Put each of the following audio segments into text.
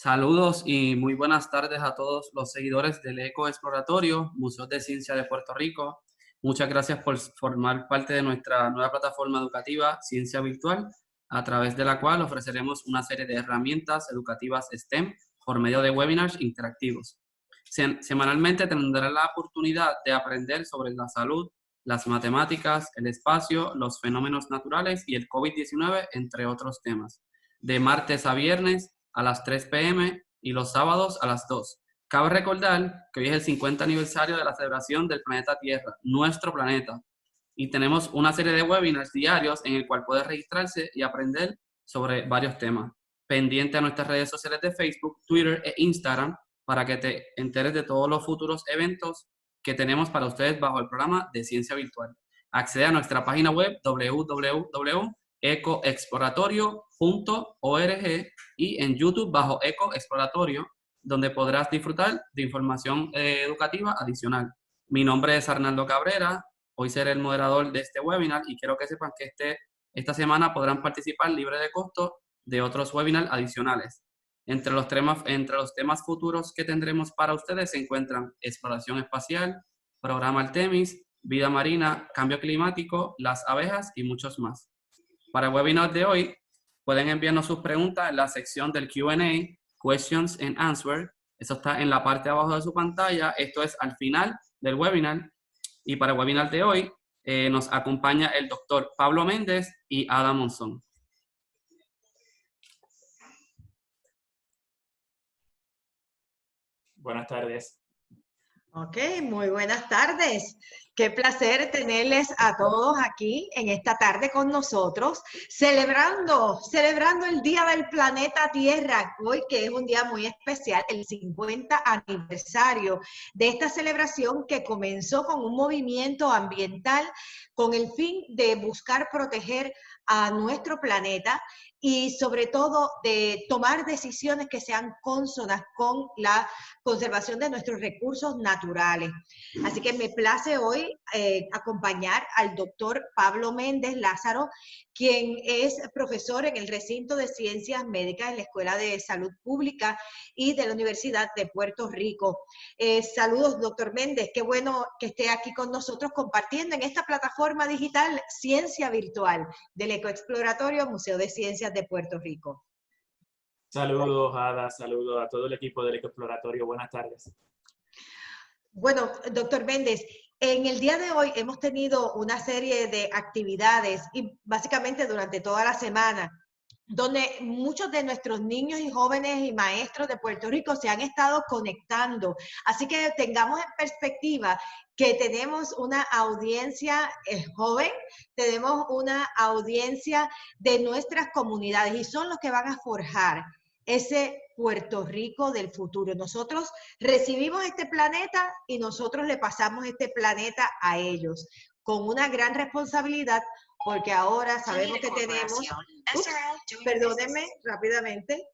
Saludos y muy buenas tardes a todos los seguidores del Eco Exploratorio, Museo de Ciencia de Puerto Rico. Muchas gracias por formar parte de nuestra nueva plataforma educativa Ciencia Virtual, a través de la cual ofreceremos una serie de herramientas educativas STEM por medio de webinars interactivos. Semanalmente tendrán la oportunidad de aprender sobre la salud, las matemáticas, el espacio, los fenómenos naturales y el COVID-19, entre otros temas. De martes a viernes a las 3 p.m. y los sábados a las 2. Cabe recordar que hoy es el 50 aniversario de la celebración del planeta Tierra, nuestro planeta, y tenemos una serie de webinars diarios en el cual puedes registrarse y aprender sobre varios temas. Pendiente a nuestras redes sociales de Facebook, Twitter e Instagram para que te enteres de todos los futuros eventos que tenemos para ustedes bajo el programa de Ciencia Virtual. Accede a nuestra página web www.ecoexploratorio.org y en YouTube bajo Eco Exploratorio, donde podrás disfrutar de información educativa adicional. Mi nombre es Arnaldo Cabrera, hoy seré el moderador de este webinar y quiero que sepan que esta semana podrán participar libre de costo de otros webinars adicionales. Entre los temas futuros que tendremos para ustedes se encuentran exploración espacial, programa Artemis, vida marina, cambio climático, las abejas y muchos más. Para el webinar de hoy, pueden enviarnos sus preguntas en la sección del Q&A, Questions and Answers. Eso está en la parte de abajo de su pantalla. Esto es al final del webinar. Y para el webinar de hoy, nos acompaña el doctor Pablo Méndez y Ada Monzón. Buenas tardes. Ok, muy buenas tardes. Qué placer tenerles a todos aquí en esta tarde con nosotros, celebrando el Día del Planeta Tierra, hoy que es un día muy especial, el 50 aniversario de esta celebración que comenzó con un movimiento ambiental con el fin de buscar proteger a nuestro planeta y sobre todo de tomar decisiones que sean cónsonas con la conservación de nuestros recursos naturales. Así que me place hoy acompañar al doctor Pablo Méndez Lázaro, quien es profesor en el recinto de Ciencias Médicas en la Escuela de Salud Pública y de la Universidad de Puerto Rico. Saludos, doctor Méndez, qué bueno que esté aquí con nosotros compartiendo en esta plataforma digital Ciencia Virtual del Ecoexploratorio Museo de Ciencias de Puerto Rico. Saludos, Ada, saludos a todo el equipo del Ecoexploratorio. Buenas tardes. Bueno, doctor Méndez, en el día de hoy hemos tenido una serie de actividades y básicamente durante toda la semana, donde muchos de nuestros niños y jóvenes y maestros de Puerto Rico se han estado conectando. Así que tengamos en perspectiva que tenemos una audiencia joven, tenemos una audiencia de nuestras comunidades y son los que van a forjar ese Puerto Rico del futuro. Nosotros recibimos este planeta y nosotros le pasamos este planeta a ellos con una gran responsabilidad, porque ahora sabemos que tenemos, perdónenme rápidamente,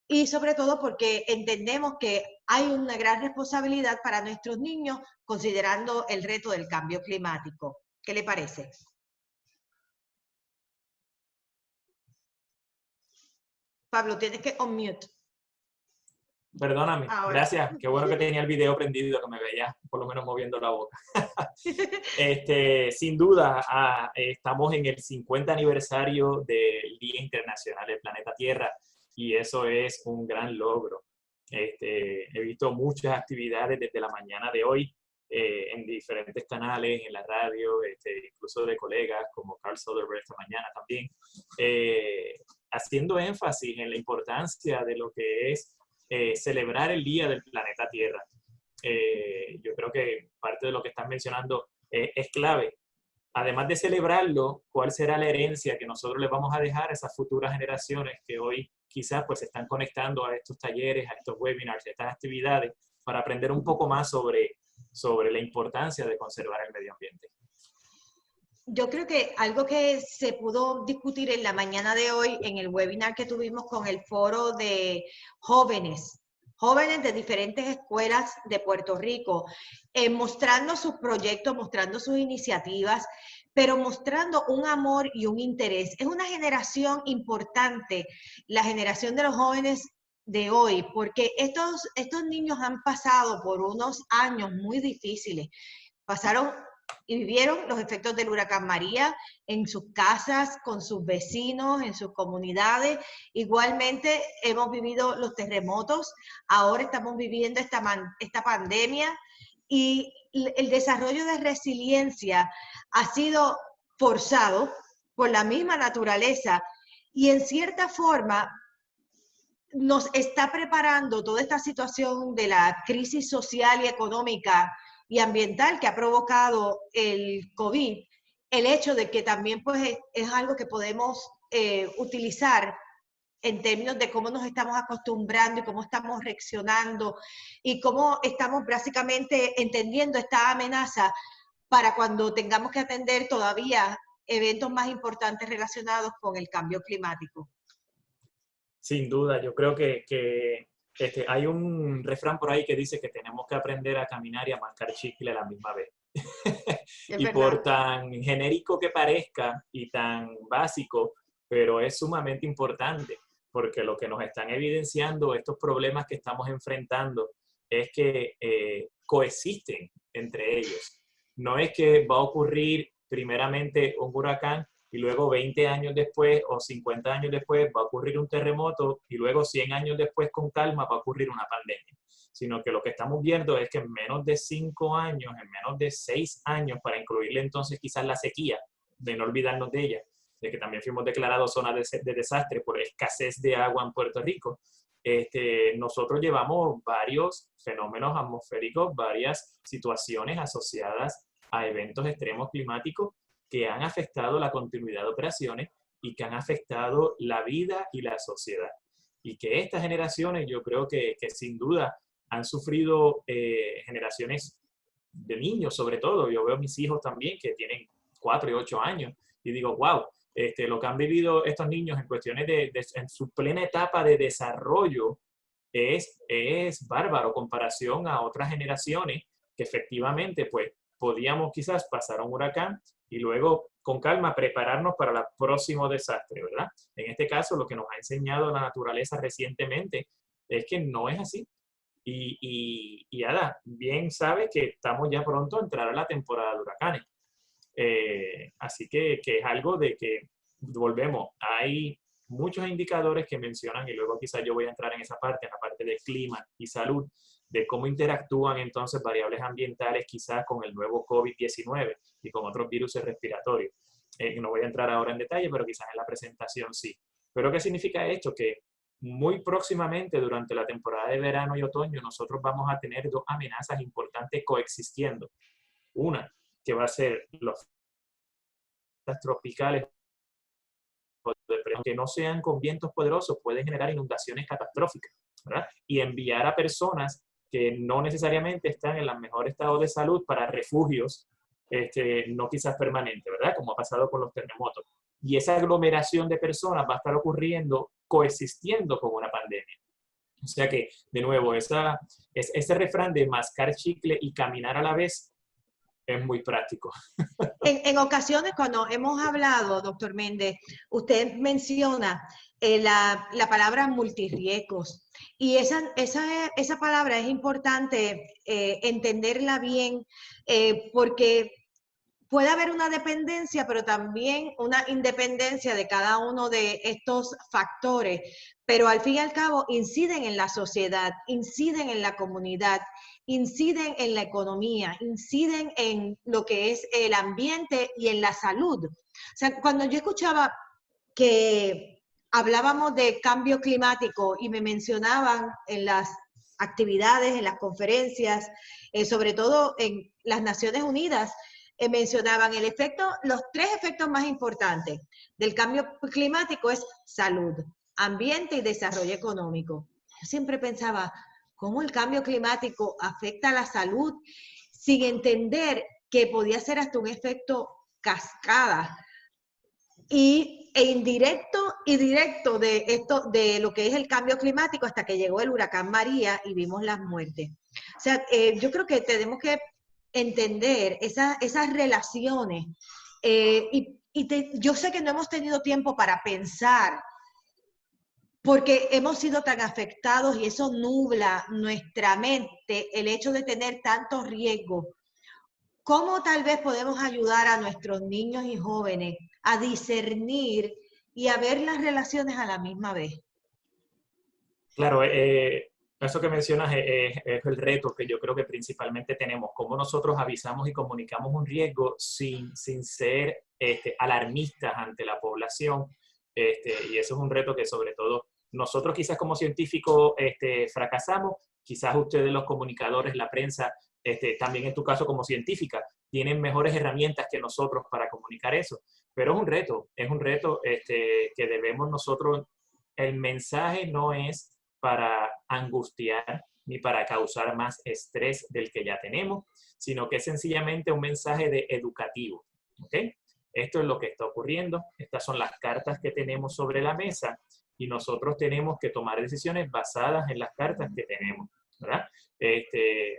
y sobre todo porque entendemos que hay una gran responsabilidad para nuestros niños considerando el reto del cambio climático. ¿Qué le parece? Pablo, tienes que unmute. Perdóname, Ahora. Gracias. Qué bueno que tenía el video prendido, que me veía por lo menos moviendo la boca. Sin duda, estamos en el 50 aniversario del Día Internacional del Planeta Tierra y eso es un gran logro. He visto muchas actividades desde la mañana de hoy en diferentes canales, en la radio, incluso de colegas como Carl Soderbergh esta mañana también, haciendo énfasis en la importancia de lo que es celebrar el Día del Planeta Tierra. Yo creo que parte de lo que están mencionando es clave. Además de celebrarlo, ¿cuál será la herencia que nosotros les vamos a dejar a esas futuras generaciones que hoy quizás pues se están conectando a estos talleres, a estos webinars, a estas actividades para aprender un poco más sobre la importancia de conservar el medio ambiente? Yo creo que algo que se pudo discutir en la mañana de hoy en el webinar que tuvimos con el foro de jóvenes de diferentes escuelas de Puerto Rico, mostrando sus proyectos, mostrando sus iniciativas, pero mostrando un amor y un interés. Es una generación importante, la generación de los jóvenes de hoy, porque estos niños han pasado por unos años muy difíciles. Pasaron y vivieron los efectos del huracán María en sus casas, con sus vecinos, en sus comunidades. Igualmente hemos vivido los terremotos, ahora estamos viviendo esta pandemia, y el desarrollo de resiliencia ha sido forzado por la misma naturaleza, y en cierta forma nos está preparando toda esta situación de la crisis social y económica y ambiental que ha provocado el COVID, el hecho de que también pues es algo que podemos utilizar en términos de cómo nos estamos acostumbrando y cómo estamos reaccionando y cómo estamos básicamente entendiendo esta amenaza para cuando tengamos que atender todavía eventos más importantes relacionados con el cambio climático. Sin duda, yo creo que hay un refrán por ahí que dice que tenemos que aprender a caminar y a mascar chicle a la misma vez. Y por tan genérico que parezca y tan básico, pero es sumamente importante, porque lo que nos están evidenciando estos problemas que estamos enfrentando es que coexisten entre ellos. No es que va a ocurrir primeramente un huracán y luego 20 años después o 50 años después va a ocurrir un terremoto y luego 100 años después con calma va a ocurrir una pandemia, sino que lo que estamos viendo es que en menos de 5 años, en menos de 6 años, para incluirle entonces quizás la sequía, de no olvidarnos de ella, de que también fuimos declarados zona de desastre por escasez de agua en Puerto Rico, nosotros llevamos varios fenómenos atmosféricos, varias situaciones asociadas a eventos extremos climáticos que han afectado la continuidad de operaciones y que han afectado la vida y la sociedad. Y que estas generaciones, yo creo que sin duda han sufrido, generaciones de niños sobre todo. Yo veo mis hijos también que tienen 4 y 8 años y digo, wow, lo que han vivido estos niños en cuestiones en su plena etapa de desarrollo es bárbaro comparación a otras generaciones que efectivamente pues podíamos quizás pasar a un huracán y luego con calma prepararnos para el próximo desastre, ¿verdad? En este caso, lo que nos ha enseñado la naturaleza recientemente es que no es así. Y Ada, bien sabe que estamos ya pronto a entrar a la temporada de huracanes. Así que es algo de que volvemos. Hay muchos indicadores que mencionan, y luego quizás yo voy a entrar en esa parte, en la parte de clima y salud, de cómo interactúan entonces variables ambientales quizás con el nuevo COVID-19 y con otros virus respiratorios. No voy a entrar ahora en detalle, pero quizás en la presentación sí. ¿Pero qué significa esto? Que muy próximamente, durante la temporada de verano y otoño, nosotros vamos a tener 2 amenazas importantes coexistiendo. Una, que va a ser los tropicales, que no sean con vientos poderosos, pueden generar inundaciones catastróficas, ¿verdad? Y enviar a personas que no necesariamente están en el mejor estado de salud para refugios, no quizás permanentes, ¿verdad? Como ha pasado con los terremotos. Y esa aglomeración de personas va a estar ocurriendo, coexistiendo con una pandemia. O sea que, de nuevo, ese refrán de mascar chicle y caminar a la vez es muy práctico. En ocasiones, cuando hemos hablado, doctor Méndez, usted menciona la palabra multirriesgos. Y esa palabra es importante entenderla bien, porque puede haber una dependencia, pero también una independencia de cada uno de estos factores, pero al fin y al cabo inciden en la sociedad, inciden en la comunidad, inciden en la economía, inciden en lo que es el ambiente y en la salud. O sea, cuando yo escuchaba que hablábamos de cambio climático y me mencionaban en las actividades, en las conferencias, sobre todo en las Naciones Unidas, mencionaban los 3 efectos más importantes del cambio climático es salud, ambiente y desarrollo económico. Yo siempre pensaba, ¿cómo el cambio climático afecta a la salud? Sin entender que podía ser hasta un efecto cascada indirecto y directo de lo que es el cambio climático, hasta que llegó el huracán María y vimos las muertes. O sea, yo creo que tenemos que entender esas relaciones. Yo sé que no hemos tenido tiempo para pensar porque hemos sido tan afectados y eso nubla nuestra mente, el hecho de tener tantos riesgos. ¿Cómo tal vez podemos ayudar a nuestros niños y jóvenes a discernir y a ver las relaciones a la misma vez? Claro, eso que mencionas es el reto que yo creo que principalmente tenemos, cómo nosotros avisamos y comunicamos un riesgo sin ser alarmistas ante la población. Y eso es un reto que sobre todo nosotros quizás como científicos fracasamos, quizás ustedes los comunicadores, la prensa, también en tu caso como científica, tienen mejores herramientas que nosotros para comunicar eso. Pero es un reto que debemos nosotros, el mensaje no es para angustiar ni para causar más estrés del que ya tenemos, sino que es sencillamente un mensaje educativo. ¿Ok? Esto es lo que está ocurriendo, estas son las cartas que tenemos sobre la mesa y nosotros tenemos que tomar decisiones basadas en las cartas que tenemos, ¿verdad?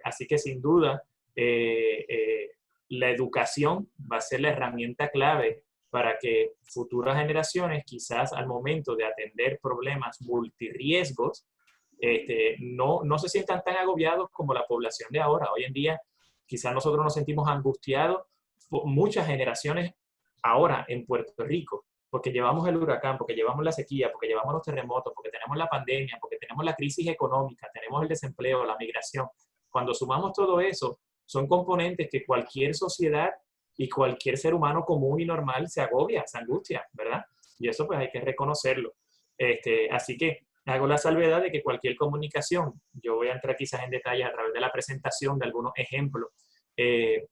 Así que sin duda, la educación va a ser la herramienta clave para que futuras generaciones, quizás al momento de atender problemas multirriesgos, no se sientan tan agobiados como la población de ahora. Hoy en día, quizás nosotros nos sentimos angustiados por muchas generaciones ahora en Puerto Rico, porque llevamos el huracán, porque llevamos la sequía, porque llevamos los terremotos, porque tenemos la pandemia, porque tenemos la crisis económica, tenemos el desempleo, la migración. Cuando sumamos todo eso, son componentes que cualquier sociedad y cualquier ser humano común y normal se agobia, se angustia, ¿verdad? Y eso pues hay que reconocerlo. Así que hago la salvedad de que cualquier comunicación, yo voy a entrar quizás en detalles a través de la presentación de algunos ejemplos,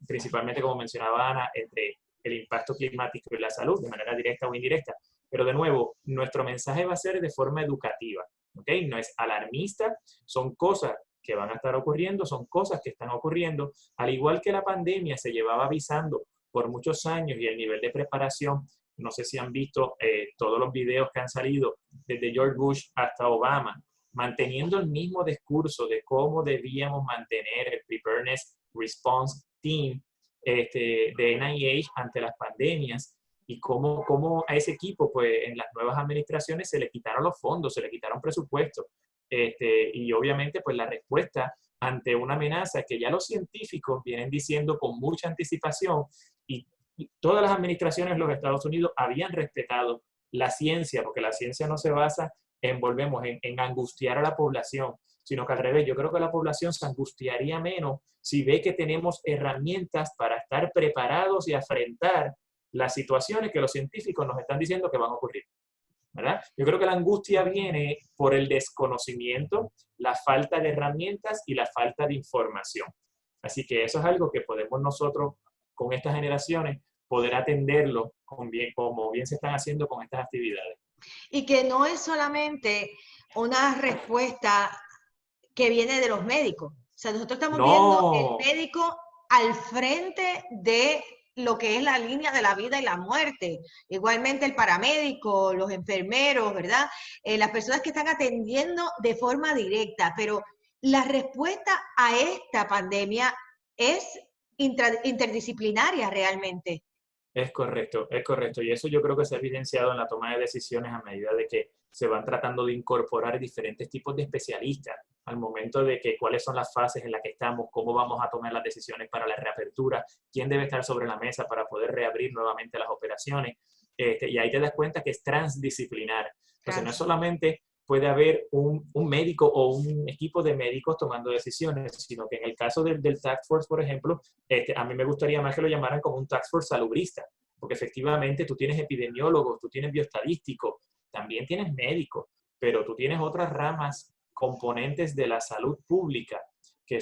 principalmente como mencionaba Ana, entre el impacto climático y la salud, de manera directa o indirecta. Pero de nuevo, nuestro mensaje va a ser de forma educativa, ¿ok? No es alarmista, son cosas que van a estar ocurriendo, son cosas que están ocurriendo, al igual que la pandemia se llevaba avisando por muchos años y el nivel de preparación, no sé si han visto todos los videos que han salido desde George Bush hasta Obama, manteniendo el mismo discurso de cómo debíamos mantener el Preparedness Response Team de NIH ante las pandemias y cómo a ese equipo, pues en las nuevas administraciones se le quitaron los fondos, se le quitaron presupuestos. Y obviamente, pues la respuesta ante una amenaza que ya los científicos vienen diciendo con mucha anticipación y todas las administraciones de los Estados Unidos habían respetado la ciencia, porque la ciencia no se basa volvemos, en angustiar a la población, sino que al revés, yo creo que la población se angustiaría menos si ve que tenemos herramientas para estar preparados y afrontar las situaciones que los científicos nos están diciendo que van a ocurrir, ¿verdad? Yo creo que la angustia viene por el desconocimiento, la falta de herramientas y la falta de información. Así que eso es algo que podemos nosotros, con estas generaciones, poder atenderlo como bien se están haciendo con estas actividades. Y que no es solamente una respuesta que viene de los médicos. O sea, nosotros estamos viendo el médico al frente de lo que es la línea de la vida y la muerte. Igualmente el paramédico, los enfermeros, ¿verdad? Las personas que están atendiendo de forma directa. Pero la respuesta a esta pandemia es interdisciplinaria realmente. Es correcto, es correcto. Y eso yo creo que se ha evidenciado en la toma de decisiones a medida de que se van tratando de incorporar diferentes tipos de especialistas al momento de que cuáles son las fases en las que estamos, cómo vamos a tomar las decisiones para la reapertura, quién debe estar sobre la mesa para poder reabrir nuevamente las operaciones. Y ahí te das cuenta que es transdisciplinar. Entonces no es solamente puede haber un médico o un equipo de médicos tomando decisiones, sino que en el caso del Task Force, por ejemplo, a mí me gustaría más que lo llamaran como un Task Force salubrista, porque efectivamente tú tienes epidemiólogos, tú tienes bioestadísticos, también tienes médicos, pero tú tienes otras ramas, componentes de la salud pública, que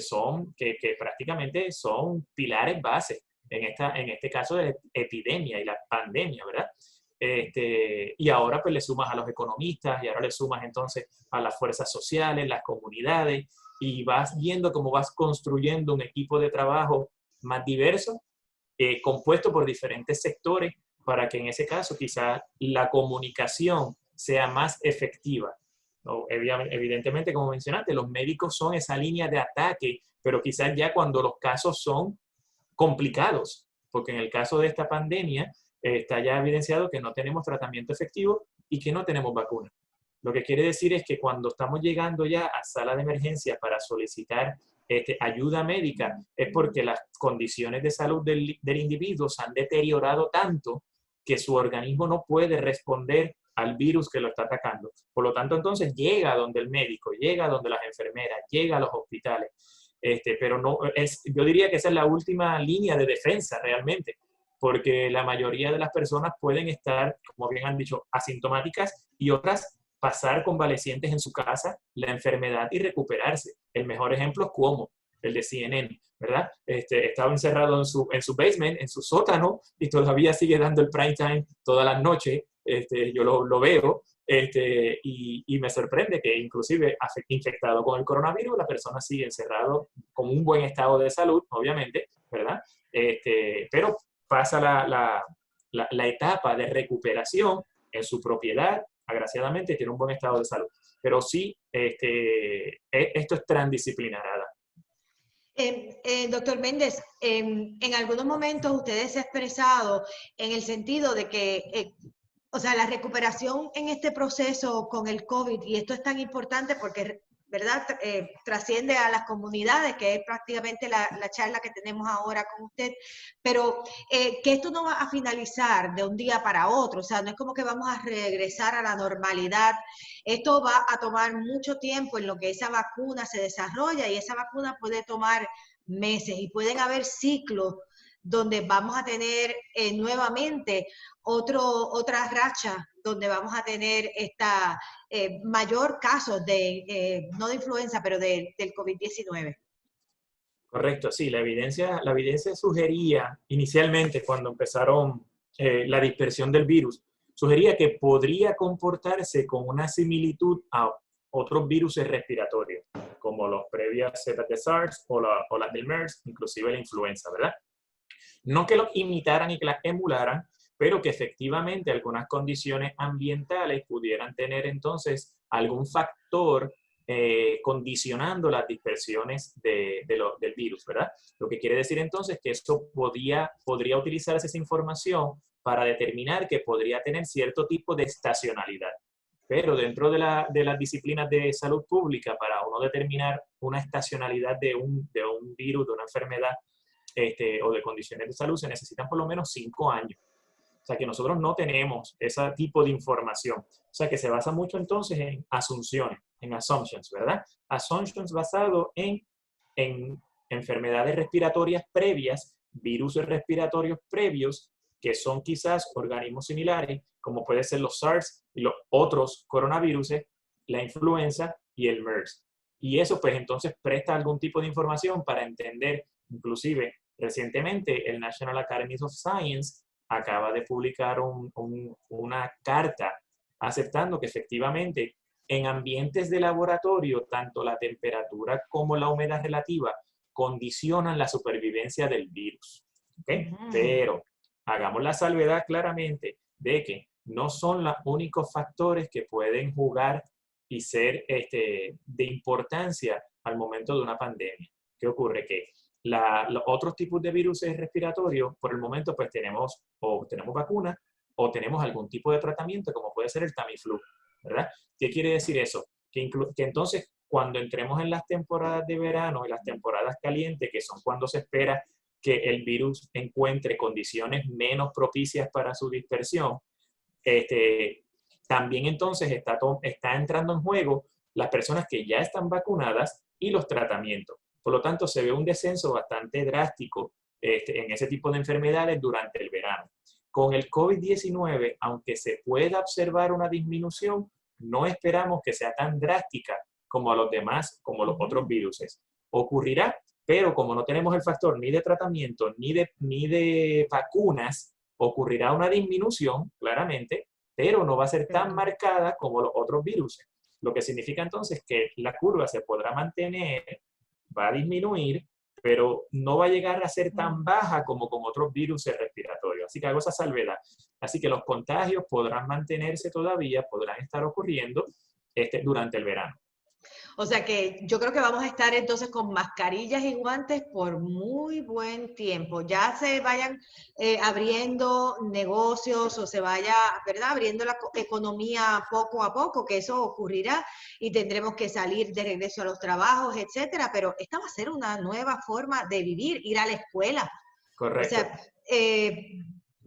prácticamente son pilares bases en este caso de la epidemia y la pandemia, ¿verdad? Y ahora pues le sumas a los economistas y ahora le sumas entonces a las fuerzas sociales, las comunidades y vas viendo cómo vas construyendo un equipo de trabajo más diverso, compuesto por diferentes sectores para que en ese caso quizás la comunicación sea más efectiva. ¿No? Evidentemente, como mencionaste, los médicos son esa línea de ataque, pero quizás ya cuando los casos son complicados, porque en el caso de esta pandemia, está ya evidenciado que no tenemos tratamiento efectivo y que no tenemos vacuna. Lo que quiere decir es que cuando estamos llegando ya a sala de emergencia para solicitar ayuda médica, es porque las condiciones de salud del individuo se han deteriorado tanto que su organismo no puede responder al virus que lo está atacando. Por lo tanto, entonces llega donde el médico, llega donde las enfermeras, llega a los hospitales. Pero no yo diría que esa es la última línea de defensa realmente, porque la mayoría de las personas pueden estar, como bien han dicho, asintomáticas y otras pasar convalecientes en su casa la enfermedad y recuperarse. El mejor ejemplo es Cuomo, el de CNN, ¿verdad? Estaba encerrado en su basement, en su sótano, y todavía sigue dando el prime time todas las noches. Yo lo veo, y me sorprende que inclusive infectado con el coronavirus, la persona sigue encerrado con un buen estado de salud, obviamente, ¿verdad? Pero pasa la etapa de recuperación en su propiedad, agraciadamente tiene un buen estado de salud. Pero sí, esto es transdisciplinar. Doctor Méndez, en algunos momentos ustedes se han expresado en el sentido de que, o sea, la recuperación en este proceso con el COVID, y esto es tan importante porque, ¿verdad?, trasciende a las comunidades, que es prácticamente la charla que tenemos ahora con usted, pero que esto no va a finalizar de un día para otro, o sea, no es como que vamos a regresar a la normalidad. Esto va a tomar mucho tiempo en lo que esa vacuna se desarrolla, y esa vacuna puede tomar meses, y pueden haber ciclos donde vamos a tener nuevamente otra racha, donde vamos a tener esta mayor casos de, no de influenza, pero del COVID-19. Correcto, sí, la evidencia sugería inicialmente cuando empezaron la dispersión del virus, sugería que podría comportarse con una similitud a otros virus respiratorios, como los previas cepas de SARS o las del MERS, inclusive la influenza, ¿verdad? No que los imitaran y que las emularan, pero que efectivamente algunas condiciones ambientales pudieran tener entonces algún factor condicionando las dispersiones del virus, ¿verdad? Lo que quiere decir entonces que esto podría utilizarse esa información para determinar que podría tener cierto tipo de estacionalidad. Pero dentro de las disciplinas de salud pública, para uno determinar una estacionalidad de un virus, de una enfermedad, o de condiciones de salud, se necesitan por lo menos 5 años. O sea que nosotros no tenemos ese tipo de información. O sea que se basa mucho entonces en asunciones, en assumptions, ¿verdad? Assumptions basados en enfermedades respiratorias previas, virus respiratorios previos, que son quizás organismos similares, como puede ser los SARS y los otros coronavirus, la influenza y el MERS. Y eso pues entonces presta algún tipo de información para entender. Inclusive recientemente el National Academy of Science acaba de publicar una carta aceptando que efectivamente en ambientes de laboratorio tanto la temperatura como la humedad relativa condicionan la supervivencia del virus. ¿Okay? Pero hagamos la salvedad claramente de que no son los únicos factores que pueden jugar y ser de importancia al momento de una pandemia. ¿Qué ocurre? Que los otros tipos de virus respiratorios, por el momento, pues tenemos vacunas o tenemos algún tipo de tratamiento, como puede ser el Tamiflu, ¿verdad? ¿Qué quiere decir eso? Que entonces, cuando entremos en las temporadas de verano y las temporadas calientes, que son cuando se espera que el virus encuentre condiciones menos propicias para su dispersión, también entonces está entrando en juego las personas que ya están vacunadas y los tratamientos. Por lo tanto, se ve un descenso bastante drástico en ese tipo de enfermedades durante el verano. Con el COVID-19, aunque se pueda observar una disminución, no esperamos que sea tan drástica como a los demás, como los otros virus. Ocurrirá, pero como no tenemos el factor ni de tratamiento ni de vacunas, ocurrirá una disminución, claramente, pero no va a ser tan marcada como los otros virus. Lo que significa entonces que la curva se podrá mantener, va a disminuir, pero no va a llegar a ser tan baja como con otros virus respiratorios. Así que hago esa salvedad. Así que los contagios podrán mantenerse todavía, podrán estar ocurriendo durante el verano. O sea que yo creo que vamos a estar entonces con mascarillas y guantes por muy buen tiempo. Ya se vayan abriendo negocios o se vaya, ¿verdad? Abriendo la economía poco a poco, que eso ocurrirá y tendremos que salir de regreso a los trabajos, etcétera. Pero esta va a ser una nueva forma de vivir, ir a la escuela. O Correcto. sea,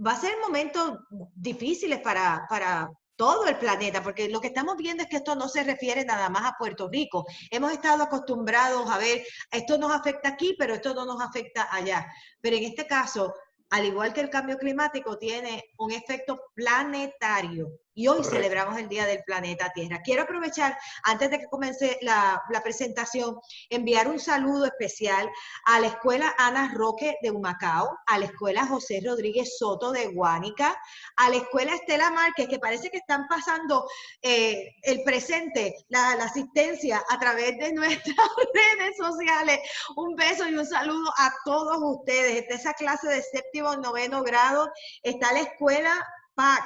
va a ser momentos difíciles para todo el planeta, porque lo que estamos viendo es que esto no se refiere nada más a Puerto Rico. Hemos estado acostumbrados a ver, esto nos afecta aquí, pero esto no nos afecta allá. Pero en este caso, al igual que el cambio climático, tiene un efecto planetario. Y hoy Correcto. celebramos el Día del Planeta Tierra. Quiero aprovechar, antes de que comience la presentación, enviar un saludo especial a la Escuela Ana Roque de Humacao, a la Escuela José Rodríguez Soto de Guánica, a la Escuela Estela Márquez, que parece que están pasando el presente, la asistencia a través de nuestras redes sociales. Un beso y un saludo a todos ustedes. De esa clase de séptimo, noveno grado está la Escuela PAC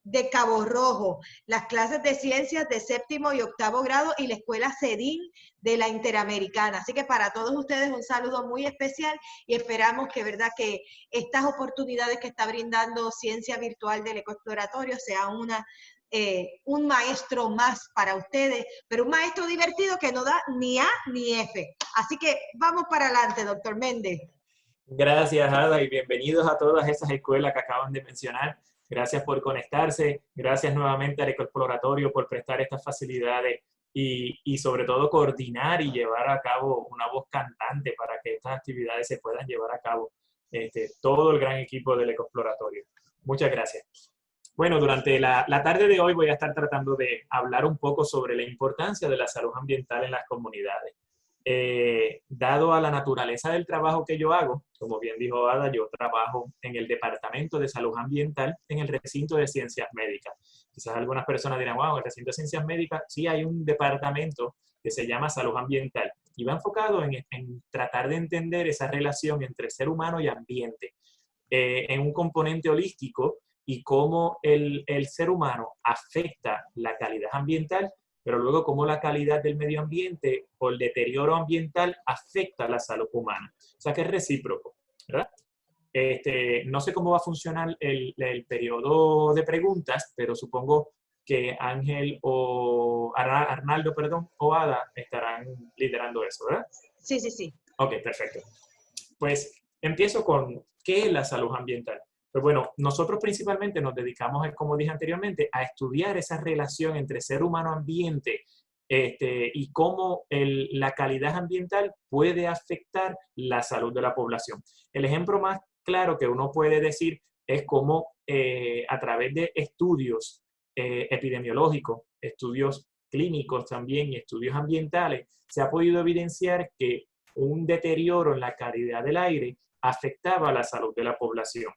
de Cabo Rojo, las clases de ciencias de séptimo y octavo grado y la Escuela CEDIN de la Interamericana. Así que para todos ustedes un saludo muy especial y esperamos que, ¿verdad?, que estas oportunidades que está brindando Ciencia Virtual del Ecoexploratorio sea un maestro más para ustedes, pero un maestro divertido que no da ni A ni F. Así que vamos para adelante, doctor Méndez. Gracias, Ada, y bienvenidos a todas esas escuelas que acaban de mencionar. Gracias por conectarse, gracias nuevamente al Ecoexploratorio por prestar estas facilidades y sobre todo coordinar y llevar a cabo una voz cantante para que estas actividades se puedan llevar a cabo. Todo el gran equipo del Ecoexploratorio. Muchas gracias. Bueno, durante la tarde de hoy voy a estar tratando de hablar un poco sobre la importancia de la salud ambiental en las comunidades. Dado a la naturaleza del trabajo que yo hago, como bien dijo Ada, yo trabajo en el Departamento de Salud Ambiental en el recinto de Ciencias Médicas. Quizás algunas personas dirán, wow, en el recinto de Ciencias Médicas sí hay un departamento que se llama Salud Ambiental y va enfocado en tratar de entender esa relación entre ser humano y ambiente en un componente holístico y cómo el ser humano afecta la calidad ambiental, pero luego cómo la calidad del medio ambiente o el deterioro ambiental afecta la salud humana. O sea que es recíproco, ¿verdad? No sé cómo va a funcionar el periodo de preguntas, pero supongo que Ángel o Arnaldo, perdón, o Ada estarán liderando eso, ¿verdad? Sí, sí, sí. Ok, perfecto. Pues empiezo con ¿qué es la salud ambiental? Pues bueno, nosotros principalmente nos dedicamos, como dije anteriormente, a estudiar esa relación entre ser humano-ambiente y cómo la calidad ambiental puede afectar la salud de la población. El ejemplo más claro que uno puede decir es cómo a través de estudios epidemiológicos, estudios clínicos también y estudios ambientales, se ha podido evidenciar que un deterioro en la calidad del aire afectaba la salud de la población.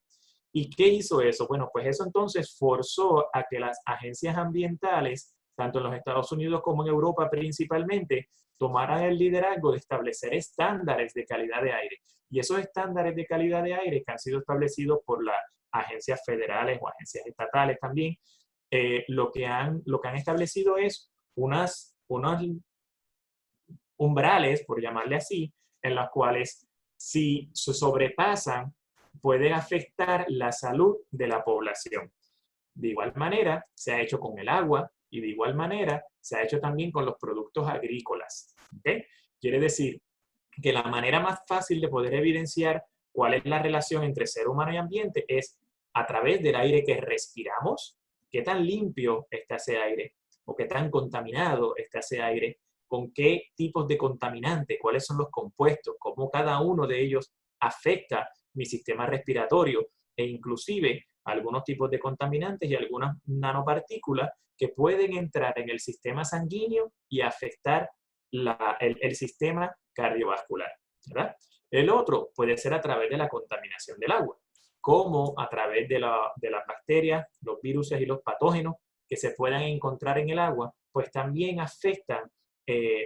¿Y qué hizo eso? Bueno, pues eso entonces forzó a que las agencias ambientales, tanto en los Estados Unidos como en Europa principalmente, tomaran el liderazgo de establecer estándares de calidad de aire. Y esos estándares de calidad de aire que han sido establecidos por las agencias federales o agencias estatales también, lo que han establecido es unos umbrales, por llamarle así, en los cuales si se sobrepasan, pueden afectar la salud de la población. De igual manera, se ha hecho con el agua y de igual manera se ha hecho también con los productos agrícolas. ¿Okay? Quiere decir que la manera más fácil de poder evidenciar cuál es la relación entre ser humano y ambiente es a través del aire que respiramos, qué tan limpio está ese aire o qué tan contaminado está ese aire, con qué tipos de contaminantes, cuáles son los compuestos, cómo cada uno de ellos afecta mi sistema respiratorio e inclusive algunos tipos de contaminantes y algunas nanopartículas que pueden entrar en el sistema sanguíneo y afectar el sistema cardiovascular, ¿verdad? El otro puede ser a través de la contaminación del agua, como a través de las bacterias, los virus y los patógenos que se puedan encontrar en el agua, pues también afectan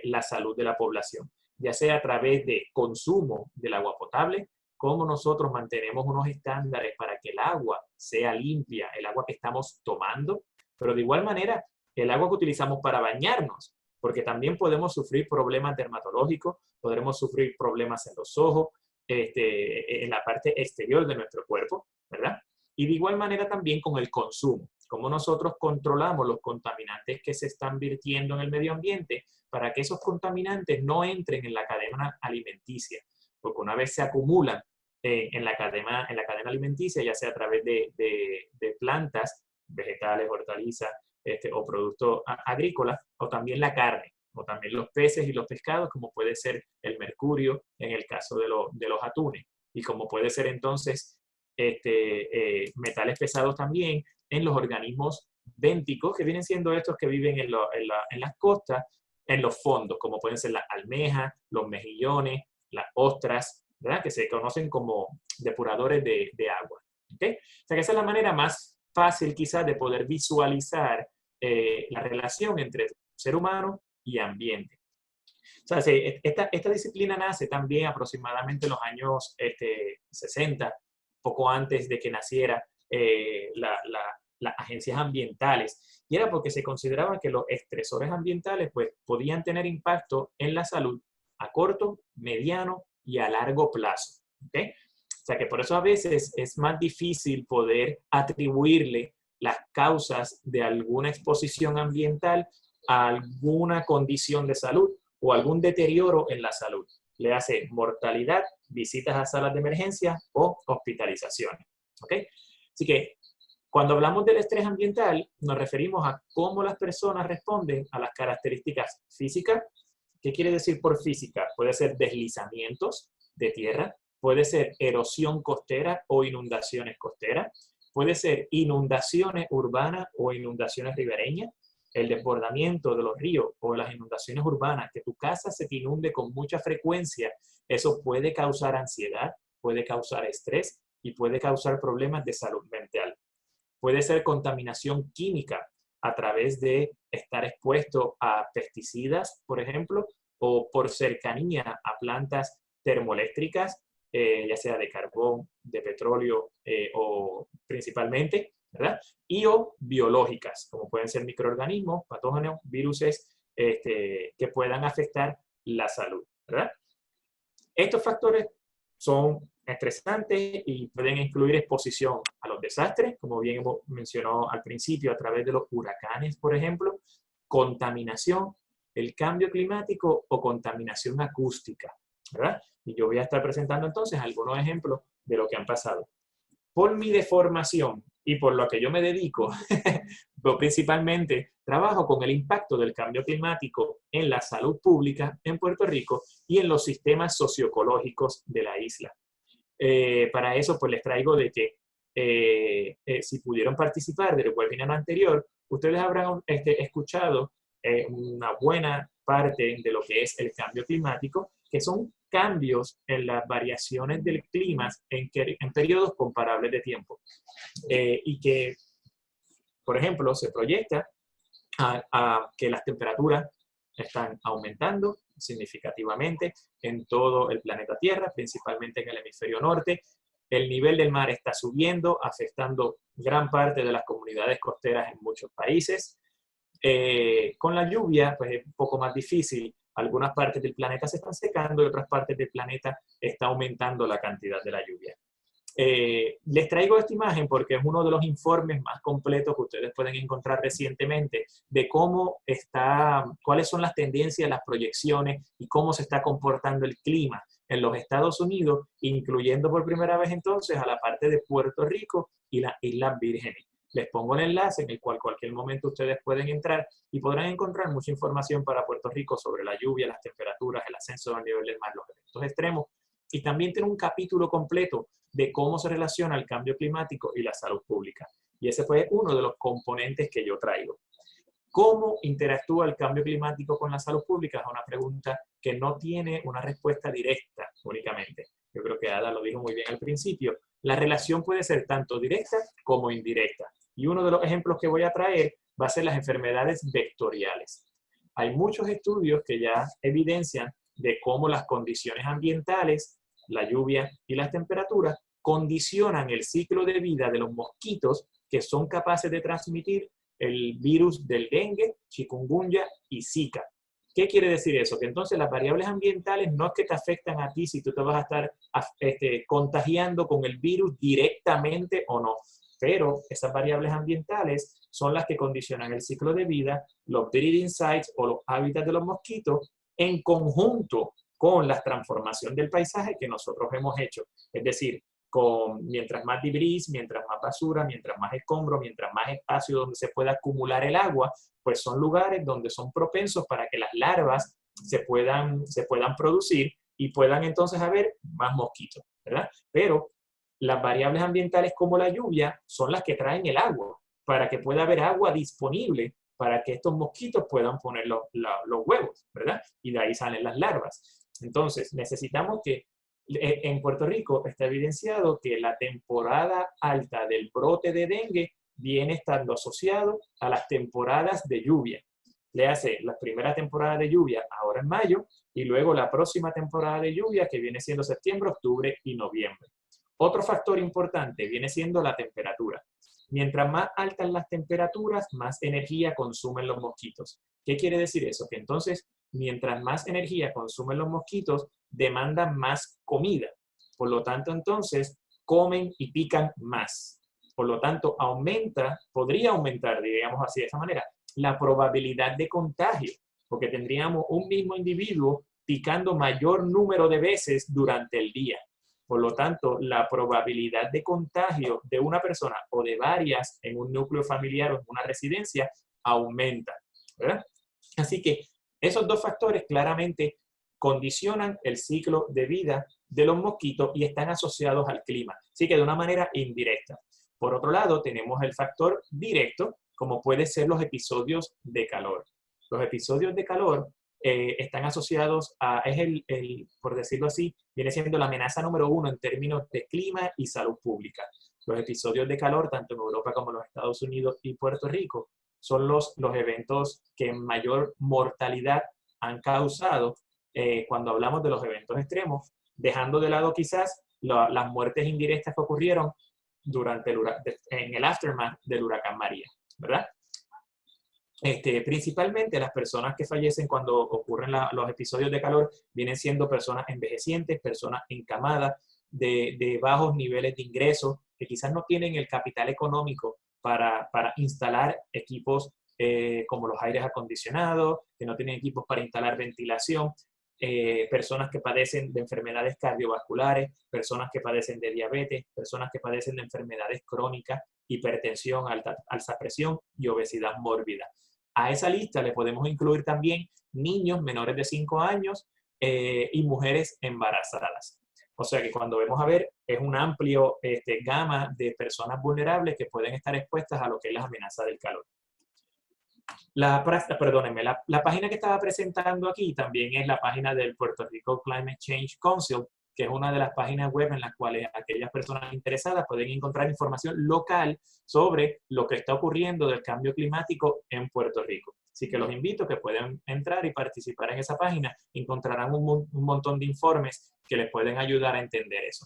la salud de la población, ya sea a través de consumo del agua potable, cómo nosotros mantenemos unos estándares para que el agua sea limpia, el agua que estamos tomando, pero de igual manera el agua que utilizamos para bañarnos, porque también podemos sufrir problemas dermatológicos, podremos sufrir problemas en los ojos, en la parte exterior de nuestro cuerpo, ¿verdad? Y de igual manera también con el consumo, cómo nosotros controlamos los contaminantes que se están vertiendo en el medio ambiente para que esos contaminantes no entren en la cadena alimenticia, porque una vez se acumulan en la cadena alimenticia, ya sea a través de plantas, vegetales, hortalizas o productos agrícolas, o también la carne, o también los peces y los pescados, como puede ser el mercurio en el caso de los atunes, y como puede ser entonces metales pesados también en los organismos bénticos, que vienen siendo estos que viven en las costas, en los fondos, como pueden ser las almejas, los mejillones, las ostras, ¿verdad? Que se conocen como depuradores de agua. ¿Okay? O sea que esa es la manera más fácil quizás de poder visualizar la relación entre ser humano y ambiente. O sea, esta disciplina nace también aproximadamente en los años 60, poco antes de que naciera las agencias ambientales, y era porque se consideraba que los estresores ambientales pues, podían tener impacto en la salud a corto, mediano y a largo plazo. ¿Okay? O sea que por eso a veces es más difícil poder atribuirle las causas de alguna exposición ambiental a alguna condición de salud o algún deterioro en la salud. Le hace mortalidad, visitas a salas de emergencia o hospitalizaciones. ¿Okay? Así que cuando hablamos del estrés ambiental, nos referimos a cómo las personas responden a las características físicas. ¿Qué quiere decir por física? Puede ser deslizamientos de tierra, puede ser erosión costera o inundaciones costeras, puede ser inundaciones urbanas o inundaciones ribereñas, el desbordamiento de los ríos o las inundaciones urbanas, que tu casa se te inunde con mucha frecuencia, eso puede causar ansiedad, puede causar estrés y puede causar problemas de salud mental. Puede ser contaminación química a través de estar expuesto a pesticidas, por ejemplo, o por cercanía a plantas termoeléctricas, ya sea de carbón, de petróleo o principalmente, ¿verdad? Y o biológicas, como pueden ser microorganismos, patógenos, viruses que puedan afectar la salud, ¿verdad? Estos factores son estresantes y pueden incluir exposición a los desastres, como bien mencionó al principio, a través de los huracanes, por ejemplo, contaminación, el cambio climático o contaminación acústica, ¿verdad? Y yo voy a estar presentando entonces algunos ejemplos de lo que han pasado. Por mi deformación y por lo que yo me dedico, yo principalmente trabajo con el impacto del cambio climático en la salud pública en Puerto Rico y en los sistemas socioecológicos de la isla. Para eso, pues les traigo de que si pudieron participar del webinar anterior, ustedes habrán escuchado una buena parte de lo que es el cambio climático, que son cambios en las variaciones del clima en periodos comparables de tiempo. Y que, por ejemplo, se proyecta a que las temperaturas están aumentando significativamente en todo el planeta Tierra, principalmente en el hemisferio norte. El nivel del mar está subiendo, afectando gran parte de las comunidades costeras en muchos países. Con la lluvia, pues es un poco más difícil. Algunas partes del planeta se están secando y otras partes del planeta está aumentando la cantidad de la lluvia. Les traigo esta imagen porque es uno de los informes más completos que ustedes pueden encontrar recientemente de cuáles son las tendencias, las proyecciones y cómo se está comportando el clima en los Estados Unidos, incluyendo por primera vez entonces a la parte de Puerto Rico y las Islas Vírgenes. Les pongo el enlace en el cual cualquier momento ustedes pueden entrar y podrán encontrar mucha información para Puerto Rico sobre la lluvia, las temperaturas, el ascenso del nivel del mar, los eventos extremos. Y también tiene un capítulo completo de cómo se relaciona el cambio climático y la salud pública. Y ese fue uno de los componentes que yo traigo. ¿Cómo interactúa el cambio climático con la salud pública? Es una pregunta que no tiene una respuesta directa únicamente. Yo creo que Ada lo dijo muy bien al principio. La relación puede ser tanto directa como indirecta. Y uno de los ejemplos que voy a traer va a ser las enfermedades vectoriales. Hay muchos estudios que ya evidencian de cómo las condiciones ambientales, la lluvia y las temperaturas condicionan el ciclo de vida de los mosquitos que son capaces de transmitir el virus del dengue, chikungunya y Zika. ¿Qué quiere decir eso? Que entonces las variables ambientales no es que te afectan a ti si tú te vas a estar contagiando con el virus directamente o no, pero esas variables ambientales son las que condicionan el ciclo de vida, los breeding sites o los hábitats de los mosquitos en conjunto con la transformación del paisaje que nosotros hemos hecho. Es decir, mientras más debris, mientras más basura, mientras más escombro, mientras más espacio donde se pueda acumular el agua, pues son lugares donde son propensos para que las larvas se puedan producir y puedan entonces haber más mosquitos, ¿verdad? Pero las variables ambientales como la lluvia son las que traen el agua, para que pueda haber agua disponible para que estos mosquitos puedan poner los huevos, ¿verdad? Y de ahí salen las larvas. Entonces, necesitamos que en Puerto Rico está evidenciado que la temporada alta del brote de dengue viene estando asociado a las temporadas de lluvia. Le hace la primera temporada de lluvia ahora en mayo y luego la próxima temporada de lluvia que viene siendo septiembre, octubre y noviembre. Otro factor importante viene siendo la temperatura. Mientras más altas las temperaturas, más energía consumen los mosquitos. ¿Qué quiere decir eso? Que entonces, mientras más energía consumen los mosquitos, demandan más comida. Por lo tanto, entonces, comen y pican más. Por lo tanto, podría aumentar, digamos así de esa manera, la probabilidad de contagio, porque tendríamos un mismo individuo picando mayor número de veces durante el día. Por lo tanto, la probabilidad de contagio de una persona o de varias en un núcleo familiar o en una residencia aumenta, ¿verdad? Así que esos dos factores claramente condicionan el ciclo de vida de los mosquitos y están asociados al clima, así que de una manera indirecta. Por otro lado, tenemos el factor directo, como pueden ser los episodios de calor. Los episodios de calor están asociados a, por decirlo así, viene siendo la amenaza número 1 en términos de clima y salud pública. Los episodios de calor, tanto en Europa como en los Estados Unidos y Puerto Rico, son los eventos que mayor mortalidad han causado cuando hablamos de los eventos extremos, dejando de lado quizás las muertes indirectas que ocurrieron en el aftermath del huracán María, ¿verdad? Principalmente las personas que fallecen cuando ocurren los episodios de calor vienen siendo personas envejecientes, personas encamadas, de bajos niveles de ingresos, que quizás no tienen el capital económico para instalar equipos como los aires acondicionados, que no tienen equipos para instalar ventilación, personas que padecen de enfermedades cardiovasculares, personas que padecen de diabetes, personas que padecen de enfermedades crónicas, hipertensión, alta presión y obesidad mórbida. A esa lista le podemos incluir también niños menores de 5 años y mujeres embarazadas. O sea que cuando vemos a ver, es un amplio gama de personas vulnerables que pueden estar expuestas a lo que es la amenaza del calor. Perdónenme, la página que estaba presentando aquí también es la página del Puerto Rico Climate Change Council, que es una de las páginas web en las cuales aquellas personas interesadas pueden encontrar información local sobre lo que está ocurriendo del cambio climático en Puerto Rico. Así que los invito a que puedan entrar y participar en esa página. Encontrarán un montón de informes que les pueden ayudar a entender eso.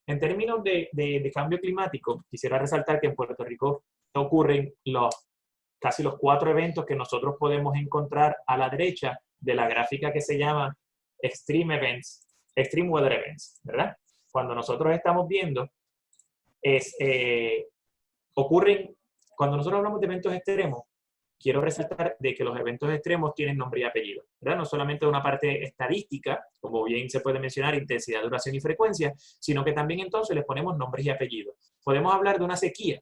En términos de cambio climático, quisiera resaltar que en Puerto Rico ocurren casi los 4 eventos que nosotros podemos encontrar a la derecha de la gráfica que se llama Extreme Weather Events, ¿verdad? Cuando nosotros estamos viendo, cuando nosotros hablamos de eventos extremos, quiero resaltar de que los eventos extremos tienen nombre y apellido, ¿verdad? No solamente una parte estadística, como bien se puede mencionar, intensidad, duración y frecuencia, sino que también entonces les ponemos nombres y apellidos. Podemos hablar de una sequía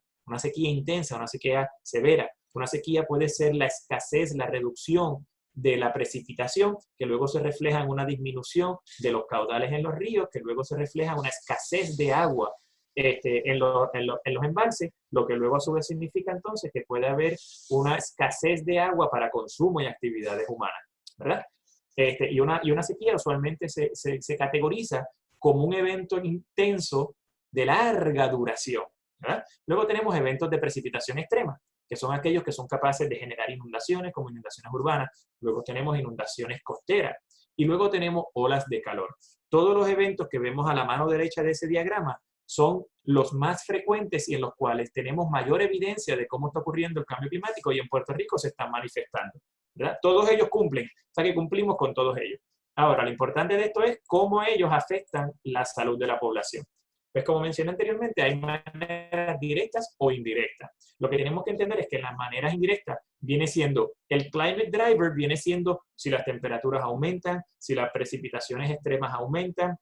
intensa, una sequía severa. Una sequía puede ser la escasez, la reducción de la precipitación, que luego se refleja en una disminución de los caudales en los ríos, que luego se refleja en una escasez de agua en los embalses, lo que luego a su vez significa entonces que puede haber una escasez de agua para consumo y actividades humanas, ¿verdad? Y una sequía usualmente se categoriza como un evento intenso de larga duración, ¿verdad? Luego tenemos eventos de precipitación extrema, que son aquellos que son capaces de generar inundaciones, como inundaciones urbanas. Luego tenemos inundaciones costeras. Y luego tenemos olas de calor. Todos los eventos que vemos a la mano derecha de ese diagrama son los más frecuentes y en los cuales tenemos mayor evidencia de cómo está ocurriendo el cambio climático y en Puerto Rico se están manifestando. ¿verdad? Todos ellos cumplen, o sea que cumplimos con todos ellos. Ahora, lo importante de esto es cómo ellos afectan la salud de la población. Pues como mencioné anteriormente, hay maneras directas o indirectas. Lo que tenemos que entender es que las maneras indirectas viene siendo, el climate driver viene siendo si las temperaturas aumentan, si las precipitaciones extremas aumentan,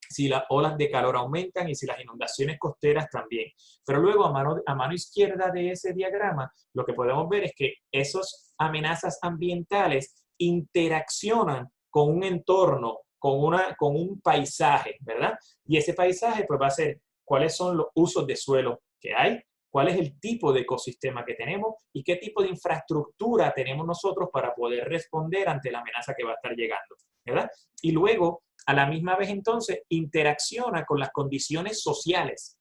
si las olas de calor aumentan y si las inundaciones costeras también. Pero luego a mano izquierda de ese diagrama, lo que podemos ver es que esas amenazas ambientales interaccionan con un entorno, con un paisaje, ¿verdad? Y ese paisaje pues va a ser cuáles son los usos de suelo que hay, cuál es el tipo de ecosistema que tenemos y qué tipo de infraestructura tenemos nosotros para poder responder ante la amenaza que va a estar llegando, ¿verdad? Y luego, a la misma vez entonces, interacciona con las condiciones sociales.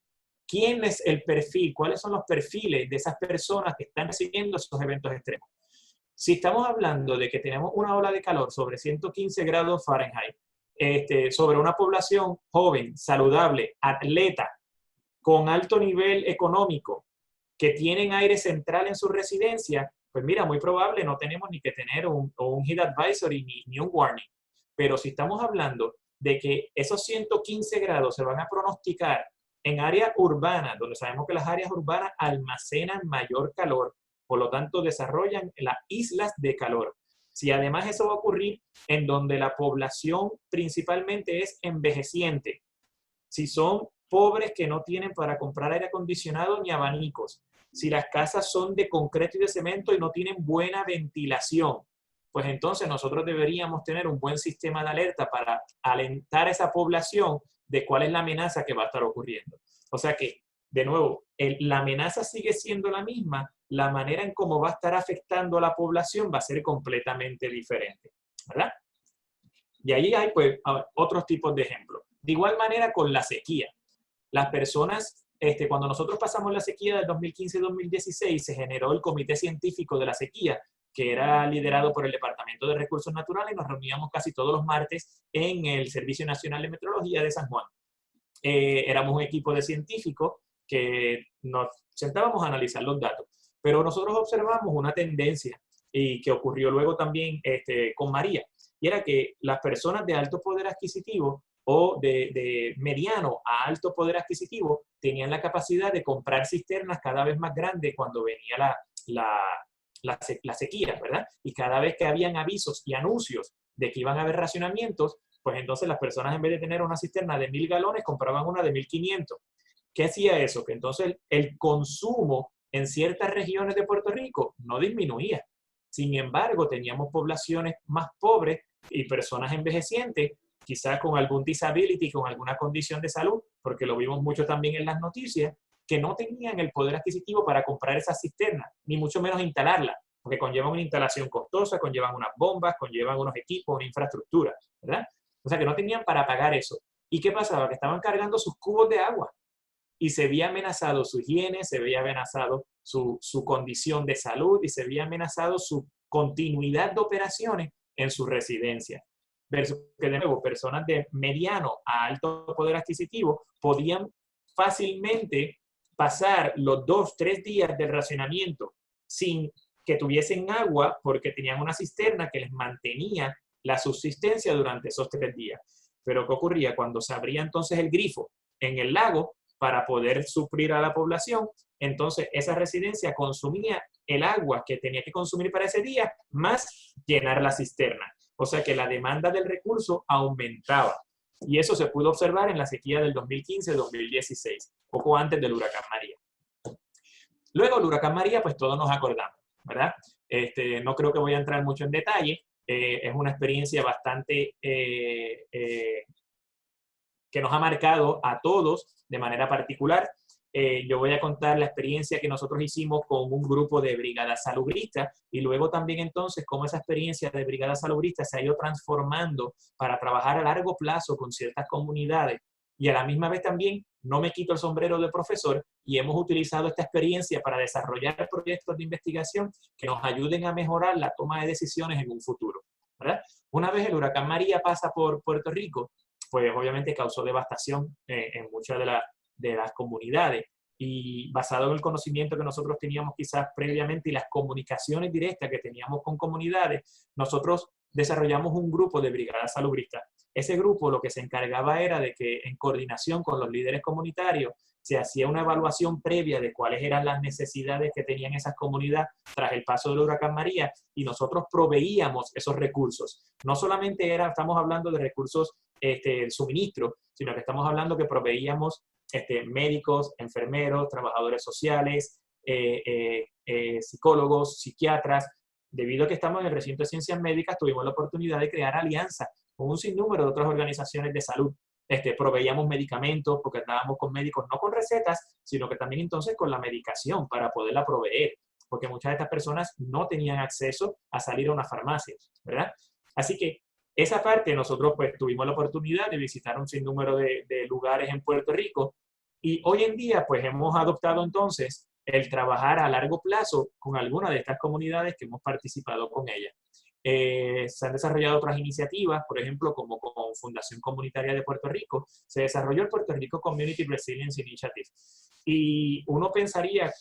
¿Quién es el perfil? ¿Cuáles son los perfiles de esas personas que están recibiendo esos eventos extremos? Si estamos hablando de que tenemos una ola de calor sobre 115 grados Fahrenheit, sobre una población joven, saludable, atleta, con alto nivel económico, que tienen aire central en su residencia, pues mira, muy probable no tenemos ni que tener un heat advisory ni un warning. Pero si estamos hablando de que esos 115 grados se van a pronosticar en áreas urbanas, donde sabemos que las áreas urbanas almacenan mayor calor, por lo tanto desarrollan las islas de calor. Si además eso va a ocurrir en donde la población principalmente es envejeciente, si son pobres que no tienen para comprar aire acondicionado ni abanicos, si las casas son de concreto y de cemento y no tienen buena ventilación, pues entonces nosotros deberíamos tener un buen sistema de alerta para alentar a esa población de cuál es la amenaza que va a estar ocurriendo. O sea que, de nuevo, la amenaza sigue siendo la misma, la manera en cómo va a estar afectando a la población va a ser completamente diferente, ¿verdad? Y ahí hay pues otros tipos de ejemplos. De igual manera con la sequía. Las personas, cuando nosotros pasamos la sequía del 2015-2016, se generó el Comité Científico de la Sequía, que era liderado por el Departamento de Recursos Naturales, y nos reuníamos casi todos los martes en el Servicio Nacional de Meteorología de San Juan. Éramos un equipo de científicos que nos sentábamos a analizar los datos, pero nosotros observamos una tendencia y que ocurrió luego también con María, y era que las personas de alto poder adquisitivo o de mediano a alto poder adquisitivo tenían la capacidad de comprar cisternas cada vez más grandes cuando venía la sequía, ¿verdad? Y cada vez que habían avisos y anuncios de que iban a haber racionamientos, pues entonces las personas en vez de tener una cisterna de 1.000 galones, compraban una de 1.500. ¿Qué hacía eso? Que entonces el consumo en ciertas regiones de Puerto Rico no disminuía. Sin embargo, teníamos poblaciones más pobres y personas envejecientes, quizás con algún disability, con alguna condición de salud, porque lo vimos mucho también en las noticias, que no tenían el poder adquisitivo para comprar esas cisternas, ni mucho menos instalarlas, porque conllevan una instalación costosa, conllevan unas bombas, conllevan unos equipos, una infraestructura, ¿verdad? O sea, que no tenían para pagar eso. ¿Y qué pasaba? Que estaban cargando sus cubos de agua y se veía amenazado su higiene, se veía amenazado su condición de salud y se veía amenazado su continuidad de operaciones en su residencia. Versus que, de nuevo, personas de mediano a alto poder adquisitivo podían fácilmente pasar los 2-3 días del racionamiento sin que tuviesen agua porque tenían una cisterna que les mantenía la subsistencia durante esos 3 días. Pero ¿qué ocurría? Cuando se abría entonces el grifo en el lago para poder suplir a la población, entonces esa residencia consumía el agua que tenía que consumir para ese día, más llenar la cisterna. O sea que la demanda del recurso aumentaba. Y eso se pudo observar en la sequía del 2015-2016, poco antes del huracán María. Luego el huracán María, pues todos nos acordamos, ¿verdad? No creo que voy a entrar mucho en detalle. Es una experiencia bastante que nos ha marcado a todos de manera particular. Yo voy a contar la experiencia que nosotros hicimos con un grupo de brigadas salubristas y luego también entonces cómo esa experiencia de brigadas salubristas se ha ido transformando para trabajar a largo plazo con ciertas comunidades. Y a la misma vez también no me quito el sombrero de profesor y hemos utilizado esta experiencia para desarrollar proyectos de investigación que nos ayuden a mejorar la toma de decisiones en un futuro, ¿verdad? Una vez el huracán María pasa por Puerto Rico, pues obviamente causó devastación en muchas de las comunidades. y basado en el conocimiento que nosotros teníamos quizás previamente y las comunicaciones directas que teníamos con comunidades, nosotros desarrollamos un grupo de brigadas salubristas. Ese grupo lo que se encargaba era de que en coordinación con los líderes comunitarios se hacía una evaluación previa de cuáles eran las necesidades que tenían esas comunidades tras el paso del huracán María y nosotros proveíamos esos recursos. No solamente estamos hablando de recursos suministro, sino que estamos hablando que proveíamos médicos, enfermeros, trabajadores sociales, psicólogos, psiquiatras. Debido a que estamos en el recinto de ciencias médicas, tuvimos la oportunidad de crear alianzas con un sinnúmero de otras organizaciones de salud. Proveíamos medicamentos porque andábamos con médicos, no con recetas, sino que también entonces con la medicación para poderla proveer, porque muchas de estas personas no tenían acceso a salir a una farmacia, ¿verdad? Así que esa parte nosotros pues tuvimos la oportunidad de visitar un sinnúmero de lugares en Puerto Rico y hoy en día pues hemos adoptado entonces el trabajar a largo plazo con algunas de estas comunidades que hemos participado con ellas. Se han desarrollado otras iniciativas, por ejemplo, como con Fundación Comunitaria de Puerto Rico, se desarrolló el Puerto Rico Community Resilience Initiative. Y uno pensaría,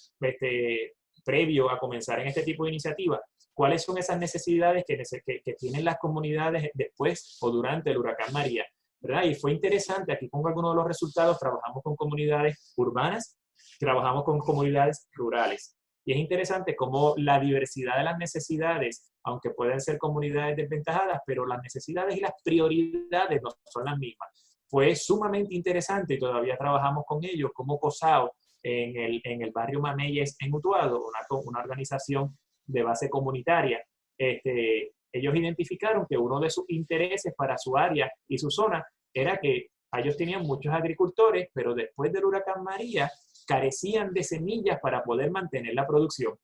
previo a comenzar en este tipo de iniciativas, cuáles son esas necesidades que tienen las comunidades después o durante el huracán María, ¿verdad? Y fue interesante, aquí pongo algunos de los resultados, trabajamos con comunidades urbanas, trabajamos con comunidades rurales. Y es interesante cómo la diversidad de las necesidades, aunque pueden ser comunidades desventajadas, pero las necesidades y las prioridades no son las mismas. Fue sumamente interesante y todavía trabajamos con ellos, como COSAO, en el barrio Mameyes, en Utuado, una organización de base comunitaria. Ellos identificaron que uno de sus intereses para su área y su zona era que ellos tenían muchos agricultores, pero después del huracán María carecían de semillas para poder mantener la producción.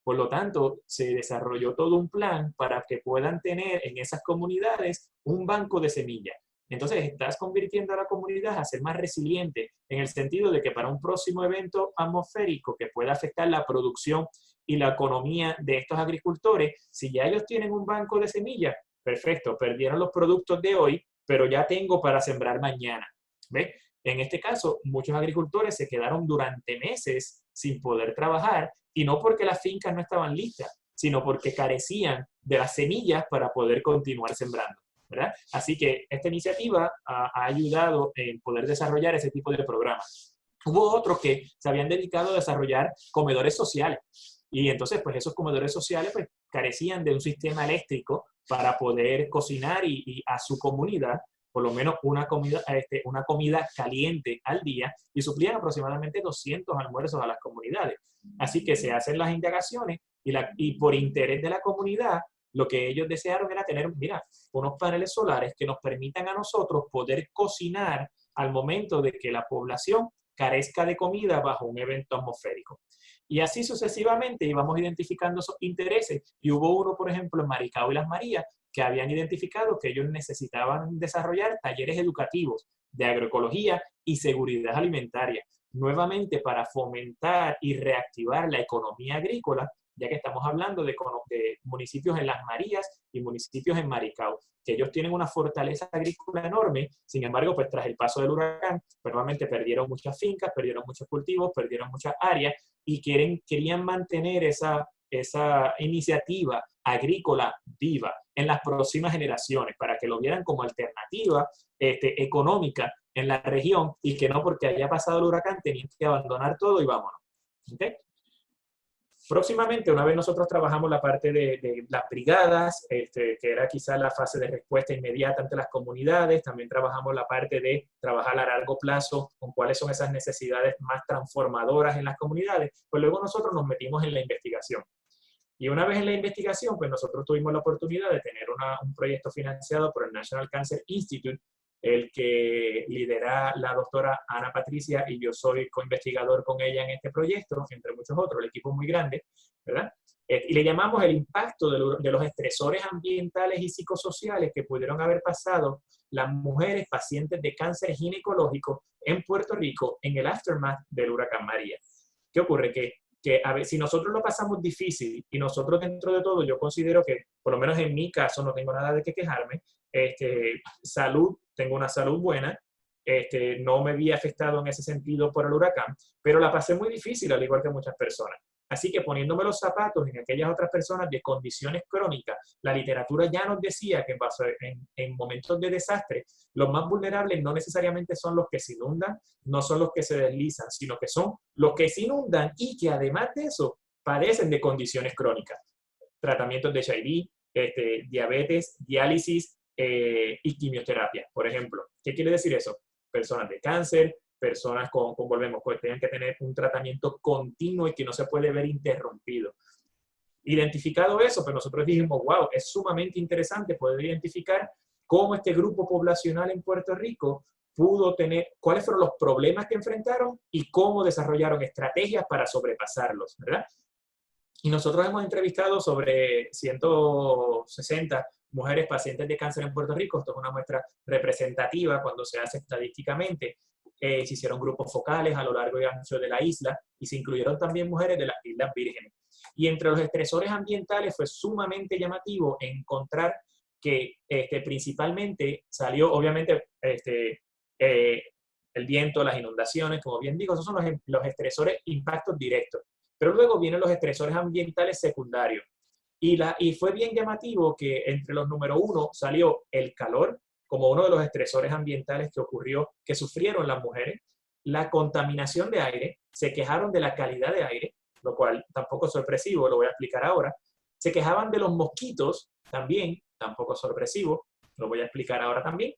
Por lo tanto, se desarrolló todo un plan para que puedan tener en esas comunidades un banco de semillas. Entonces, estás convirtiendo a la comunidad a ser más resiliente en el sentido de que para un próximo evento atmosférico que pueda afectar la producción y la economía de estos agricultores, si ya ellos tienen un banco de semillas, perfecto, perdieron los productos de hoy, pero ya tengo para sembrar mañana. ¿Ves? En este caso, muchos agricultores se quedaron durante meses sin poder trabajar y no porque las fincas no estaban listas, sino porque carecían de las semillas para poder continuar sembrando, ¿verdad? Así que esta iniciativa ha ayudado en poder desarrollar ese tipo de programas. Hubo otros que se habían dedicado a desarrollar comedores sociales y entonces pues esos comedores sociales pues carecían de un sistema eléctrico para poder cocinar y a su comunidad por lo menos una comida caliente al día y suplían aproximadamente 200 almuerzos a las comunidades. Así que se hacen las indagaciones y por interés de la comunidad, lo que ellos desearon era tener, mira, unos paneles solares que nos permitan a nosotros poder cocinar al momento de que la población carezca de comida bajo un evento atmosférico. Y así sucesivamente íbamos identificando esos intereses. Y hubo uno, por ejemplo, en Maricao y Las Marías, que habían identificado que ellos necesitaban desarrollar talleres educativos de agroecología y seguridad alimentaria, nuevamente para fomentar y reactivar la economía agrícola, ya que estamos hablando de municipios en Las Marías y municipios en Maricao, que ellos tienen una fortaleza agrícola enorme, sin embargo, pues tras el paso del huracán, nuevamente perdieron muchas fincas, perdieron muchos cultivos, perdieron muchas áreas y querían mantener esa iniciativa agrícola viva en las próximas generaciones, para que lo vieran como alternativa económica en la región y que no porque haya pasado el huracán tenían que abandonar todo y vámonos. ¿Okay? Próximamente, una vez nosotros trabajamos la parte de las brigadas, que era quizá la fase de respuesta inmediata ante las comunidades, también trabajamos la parte de trabajar a largo plazo con cuáles son esas necesidades más transformadoras en las comunidades, pues luego nosotros nos metimos en la investigación. Y una vez en la investigación, pues nosotros tuvimos la oportunidad de tener un proyecto financiado por el National Cancer Institute, el que lidera la doctora Ana Patricia y yo soy coinvestigador con ella en este proyecto, entre muchos otros, el equipo es muy grande, ¿verdad? Y le llamamos el impacto de los estresores ambientales y psicosociales que pudieron haber pasado las mujeres pacientes de cáncer ginecológico en Puerto Rico en el aftermath del huracán María. ¿Qué ocurre? Que a ver, si nosotros lo pasamos difícil y nosotros dentro de todo, yo considero que, por lo menos en mi caso, no tengo nada de qué quejarme, salud, tengo una salud buena, no me vi afectado en ese sentido por el huracán, pero la pasé muy difícil, al igual que muchas personas. Así que poniéndome los zapatos en aquellas otras personas de condiciones crónicas, la literatura ya nos decía que en momentos de desastre, los más vulnerables no necesariamente son los que se inundan, no son los que se deslizan, sino que son los que se inundan y que además de eso padecen de condiciones crónicas. Tratamientos de HIV, diabetes, diálisis y quimioterapia, por ejemplo. ¿Qué quiere decir eso? Personas de cáncer, personas que tienen que tener un tratamiento continuo y que no se puede ver interrumpido. Identificado eso, pues nosotros dijimos, wow, es sumamente interesante poder identificar cómo este grupo poblacional en Puerto Rico pudo tener, cuáles fueron los problemas que enfrentaron y cómo desarrollaron estrategias para sobrepasarlos, ¿verdad? Y nosotros hemos entrevistado sobre 160 mujeres pacientes de cáncer en Puerto Rico. Esto es una muestra representativa cuando se hace estadísticamente. Se hicieron grupos focales a lo largo y ancho de la isla y se incluyeron también mujeres de las Islas Vírgenes. Y entre los estresores ambientales fue sumamente llamativo encontrar que principalmente salió, obviamente, el viento, las inundaciones, como bien digo, esos son los estresores, impactos directos. Pero luego vienen los estresores ambientales secundarios. Y fue bien llamativo que entre los número 1 salió el calor, como uno de los estresores ambientales que sufrieron las mujeres, la contaminación de aire, se quejaron de la calidad de aire, lo cual tampoco es sorpresivo, lo voy a explicar ahora. Se quejaban de los mosquitos, también, tampoco sorpresivo, lo voy a explicar ahora también.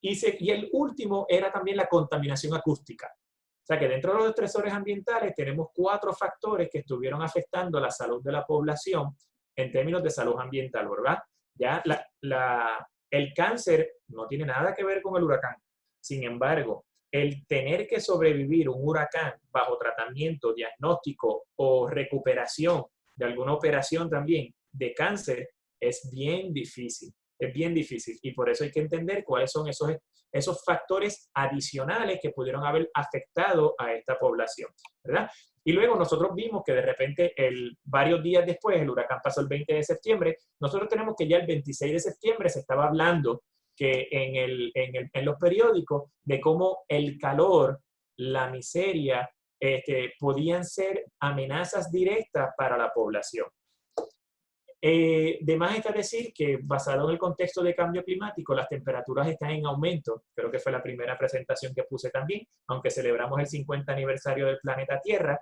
Y el último era también la contaminación acústica. O sea que dentro de los estresores ambientales tenemos 4 factores que estuvieron afectando la salud de la población en términos de salud ambiental, ¿verdad? Ya el cáncer no tiene nada que ver con el huracán. Sin embargo, el tener que sobrevivir un huracán bajo tratamiento, diagnóstico o recuperación de alguna operación también de cáncer es bien difícil. Es bien difícil y por eso hay que entender cuáles son esos factores adicionales que pudieron haber afectado a esta población, ¿verdad? Y luego nosotros vimos que de repente, varios días después, el huracán pasó el 20 de septiembre, nosotros tenemos que ya el 26 de septiembre se estaba hablando que en los periódicos de cómo el calor, la miseria, podían ser amenazas directas para la población. De más está decir que basado en el contexto de cambio climático, las temperaturas están en aumento. Creo que fue la primera presentación que puse también, aunque celebramos el 50 aniversario del planeta Tierra.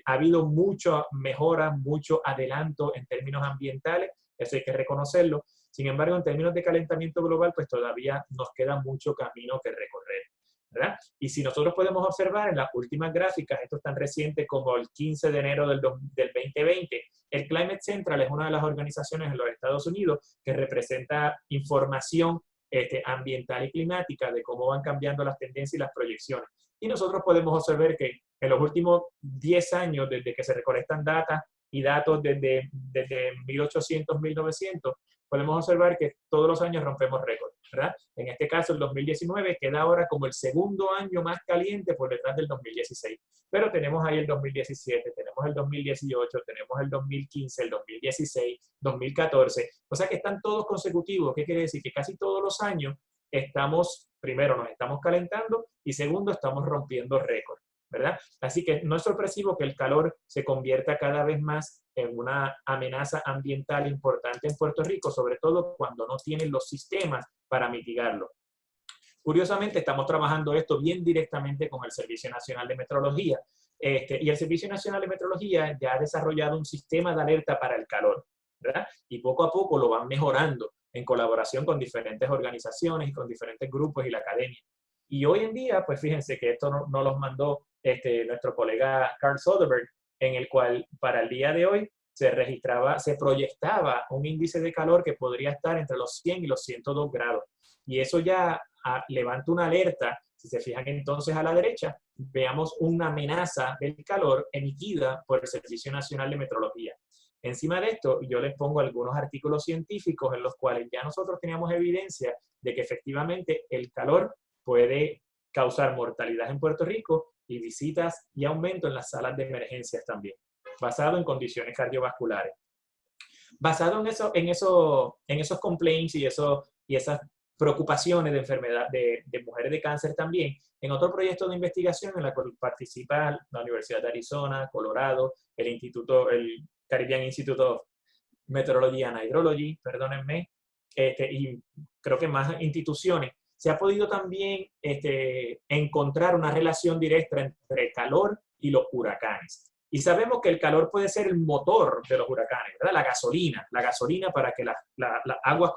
Ha habido mucha mejora, mucho adelanto en términos ambientales, eso hay que reconocerlo. Sin embargo, en términos de calentamiento global, pues todavía nos queda mucho camino que recorrer, ¿verdad? Y si nosotros podemos observar en las últimas gráficas, esto es tan reciente como el 15 de enero del 2020, el Climate Central es una de las organizaciones en los Estados Unidos que representa información ambiental y climática de cómo van cambiando las tendencias y las proyecciones. Y nosotros podemos observar que en los últimos 10 años, desde que se recolectan datos desde 1800, 1900, podemos observar que todos los años rompemos récords, ¿verdad? En este caso, el 2019 queda ahora como el segundo año más caliente por detrás del 2016. Pero tenemos ahí el 2017, tenemos el 2018, tenemos el 2015, el 2016, 2014. O sea que están todos consecutivos. ¿Qué quiere decir? Que casi todos los años primero nos estamos calentando y segundo, estamos rompiendo récords, ¿verdad? Así que no es sorpresivo que el calor se convierta cada vez más en una amenaza ambiental importante en Puerto Rico, sobre todo cuando no tienen los sistemas para mitigarlo. Curiosamente, estamos trabajando esto bien directamente con el Servicio Nacional de Meteorología, y el Servicio Nacional de Meteorología ya ha desarrollado un sistema de alerta para el calor, ¿verdad? Y poco a poco lo van mejorando en colaboración con diferentes organizaciones y con diferentes grupos y la academia. Y hoy en día, pues fíjense que esto no los mandó nuestro colega Carl Soderberg, en el cual para el día de hoy se proyectaba un índice de calor que podría estar entre los 100 y los 102 grados. Y eso ya levanta una alerta. Si se fijan entonces a la derecha, veamos una amenaza del calor emitida por el Servicio Nacional de Meteorología. Encima de esto, yo les pongo algunos artículos científicos en los cuales ya nosotros teníamos evidencia de que efectivamente el calor puede causar mortalidad en Puerto Rico y visitas y aumento en las salas de emergencias también, basado en condiciones cardiovasculares. Basado en esos complaints y esas preocupaciones de enfermedad de mujeres de cáncer también, en otro proyecto de investigación en la cual participa la Universidad de Arizona, Colorado, el Caribbean Institute of Meteorology and Hydrology, perdónenme, y creo que más instituciones, se ha podido también encontrar una relación directa entre el calor y los huracanes. Y sabemos que el calor puede ser el motor de los huracanes, ¿verdad? La gasolina para que las aguas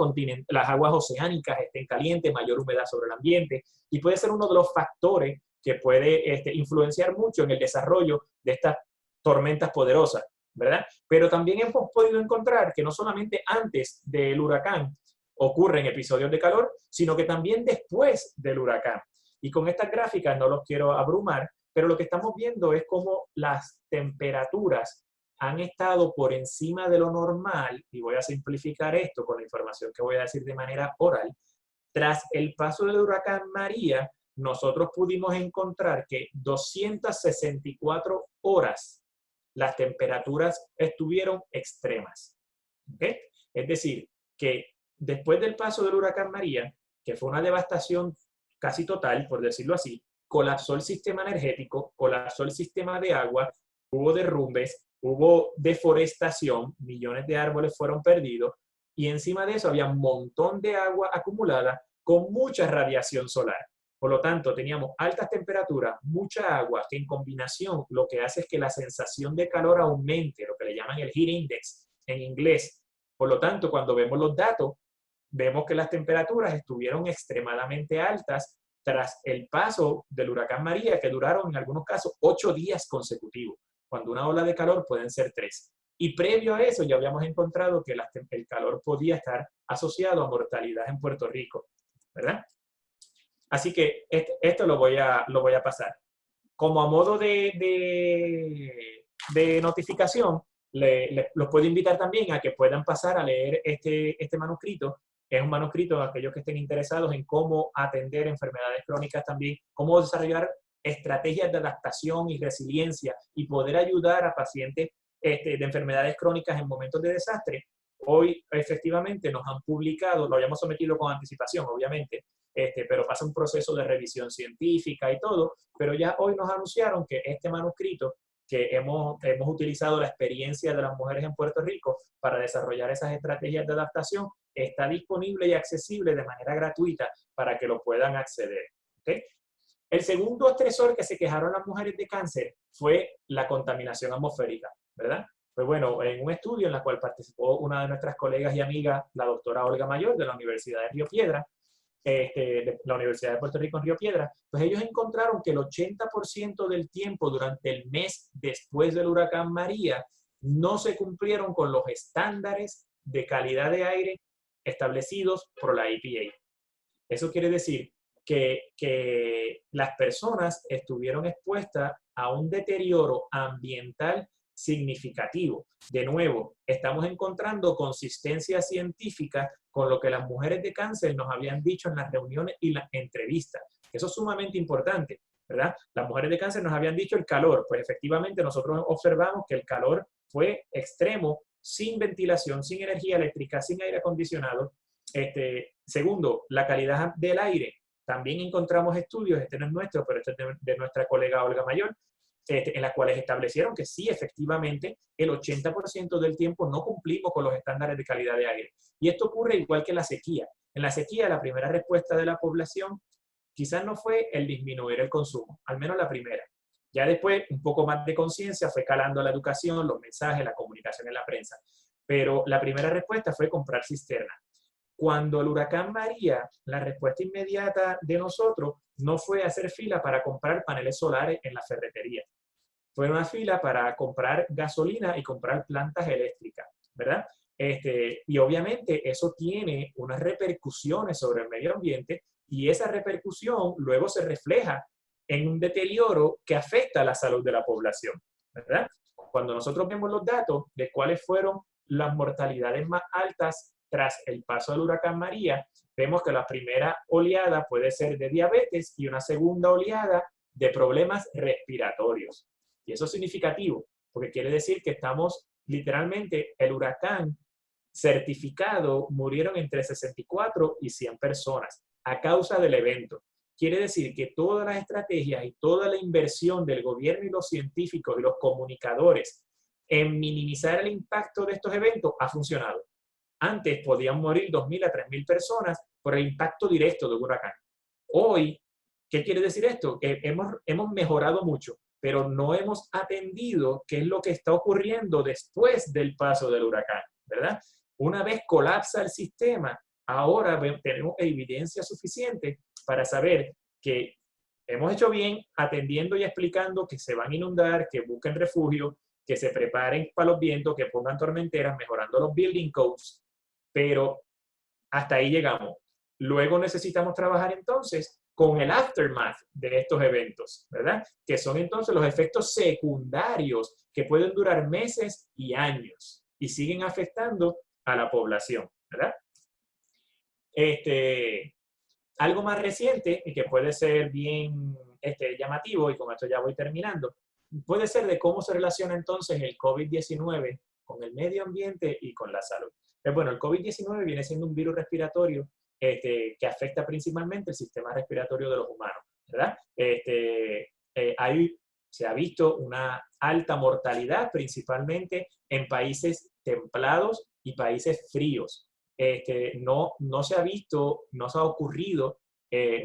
oceánicas estén calientes, mayor humedad sobre el ambiente, y puede ser uno de los factores que puede influenciar mucho en el desarrollo de estas tormentas poderosas, ¿verdad? Pero también hemos podido encontrar que no solamente antes del huracán ocurren episodios de calor, sino que también después del huracán. Y con estas gráficas no los quiero abrumar, pero lo que estamos viendo es cómo las temperaturas han estado por encima de lo normal, y voy a simplificar esto con la información que voy a decir de manera oral. Tras el paso del huracán María, nosotros pudimos encontrar que 264 horas las temperaturas estuvieron extremas. ¿Okay? Es decir, que después del paso del huracán María, que fue una devastación casi total, por decirlo así, colapsó el sistema energético, colapsó el sistema de agua, hubo derrumbes, hubo deforestación, millones de árboles fueron perdidos, y encima de eso había un montón de agua acumulada con mucha radiación solar. Por lo tanto, teníamos altas temperaturas, mucha agua, que en combinación lo que hace es que la sensación de calor aumente, lo que le llaman el heat index en inglés. Por lo tanto, cuando vemos los datos, vemos que las temperaturas estuvieron extremadamente altas tras el paso del huracán María, que duraron en algunos casos 8 días consecutivos, cuando una ola de calor pueden ser 3. Y previo a eso ya habíamos encontrado que el calor podía estar asociado a mortalidad en Puerto Rico, ¿verdad? Así que esto lo voy a pasar. Como a modo de notificación, los puedo invitar también a que puedan pasar a leer este manuscrito. Es un manuscrito a aquellos que estén interesados en cómo atender enfermedades crónicas también, cómo desarrollar estrategias de adaptación y resiliencia y poder ayudar a pacientes de enfermedades crónicas en momentos de desastre. Hoy, efectivamente, nos han publicado, lo habíamos sometido con anticipación, obviamente, pero pasa un proceso de revisión científica y todo, pero ya hoy nos anunciaron que este manuscrito, que hemos utilizado la experiencia de las mujeres en Puerto Rico para desarrollar esas estrategias de adaptación, está disponible y accesible de manera gratuita para que lo puedan acceder. ¿Okay? El segundo estresor que se quejaron las mujeres de cáncer fue la contaminación atmosférica, ¿verdad? Pues bueno, en un estudio en el cual participó una de nuestras colegas y amigas, la doctora Olga Mayor, de la Universidad de Río Piedra, de la Universidad de Puerto Rico en Río Piedra, pues ellos encontraron que el 80% del tiempo durante el mes después del huracán María no se cumplieron con los estándares de calidad de aire establecidos por la EPA. Eso quiere decir que las personas estuvieron expuestas a un deterioro ambiental significativo. De nuevo, estamos encontrando consistencia científica con lo que las mujeres de cáncer nos habían dicho en las reuniones y las entrevistas. Eso es sumamente importante, ¿verdad? Las mujeres de cáncer nos habían dicho el calor. Pues efectivamente nosotros observamos que el calor fue extremo, sin ventilación, sin energía eléctrica, sin aire acondicionado. Segundo, la calidad del aire. También encontramos estudios, este no es nuestro, pero este es de nuestra colega Olga Mayor, en las cuales establecieron que sí, efectivamente, el 80% del tiempo no cumplimos con los estándares de calidad de aire. Y esto ocurre igual que en la sequía. En la sequía, la primera respuesta de la población quizás no fue el disminuir el consumo, al menos la primera. Ya después, un poco más de conciencia, fue calando la educación, los mensajes, la comunicación en la prensa. Pero la primera respuesta fue comprar cisternas. Cuando el huracán María, la respuesta inmediata de nosotros no fue hacer fila para comprar paneles solares en la ferretería. Fue una fila para comprar gasolina y comprar plantas eléctricas, ¿verdad? Y obviamente eso tiene unas repercusiones sobre el medio ambiente y esa repercusión luego se refleja en un deterioro que afecta a la salud de la población, ¿verdad? Cuando nosotros vemos los datos de cuáles fueron las mortalidades más altas tras el paso del huracán María, vemos que la primera oleada puede ser de diabetes y una segunda oleada de problemas respiratorios. Y eso es significativo, porque quiere decir que estamos literalmente, el huracán certificado murieron entre 64 y 100 personas a causa del evento. Quiere decir que todas las estrategias y toda la inversión del gobierno y los científicos y los comunicadores en minimizar el impacto de estos eventos ha funcionado. Antes podían morir 2.000 a 3.000 personas por el impacto directo de un huracán. Hoy, ¿qué quiere decir esto? Que hemos mejorado mucho, pero no hemos atendido qué es lo que está ocurriendo después del paso del huracán, ¿verdad? Una vez colapsa el sistema, ahora tenemos evidencia suficiente para saber que hemos hecho bien atendiendo y explicando que se van a inundar, que busquen refugio, que se preparen para los vientos, que pongan tormenteras, mejorando los building codes, pero hasta ahí llegamos. Luego necesitamos trabajar entonces con el aftermath de estos eventos, ¿verdad? Que son entonces los efectos secundarios que pueden durar meses y años y siguen afectando a la población, ¿verdad? Algo más reciente y que puede ser bien llamativo, y con esto ya voy terminando, puede ser de cómo se relaciona entonces el COVID-19 con el medio ambiente y con la salud. Bueno, el COVID-19 viene siendo un virus respiratorio que afecta principalmente el sistema respiratorio de los humanos, ¿verdad? Se ha visto una alta mortalidad principalmente en países templados y países fríos. No se ha visto, no se ha ocurrido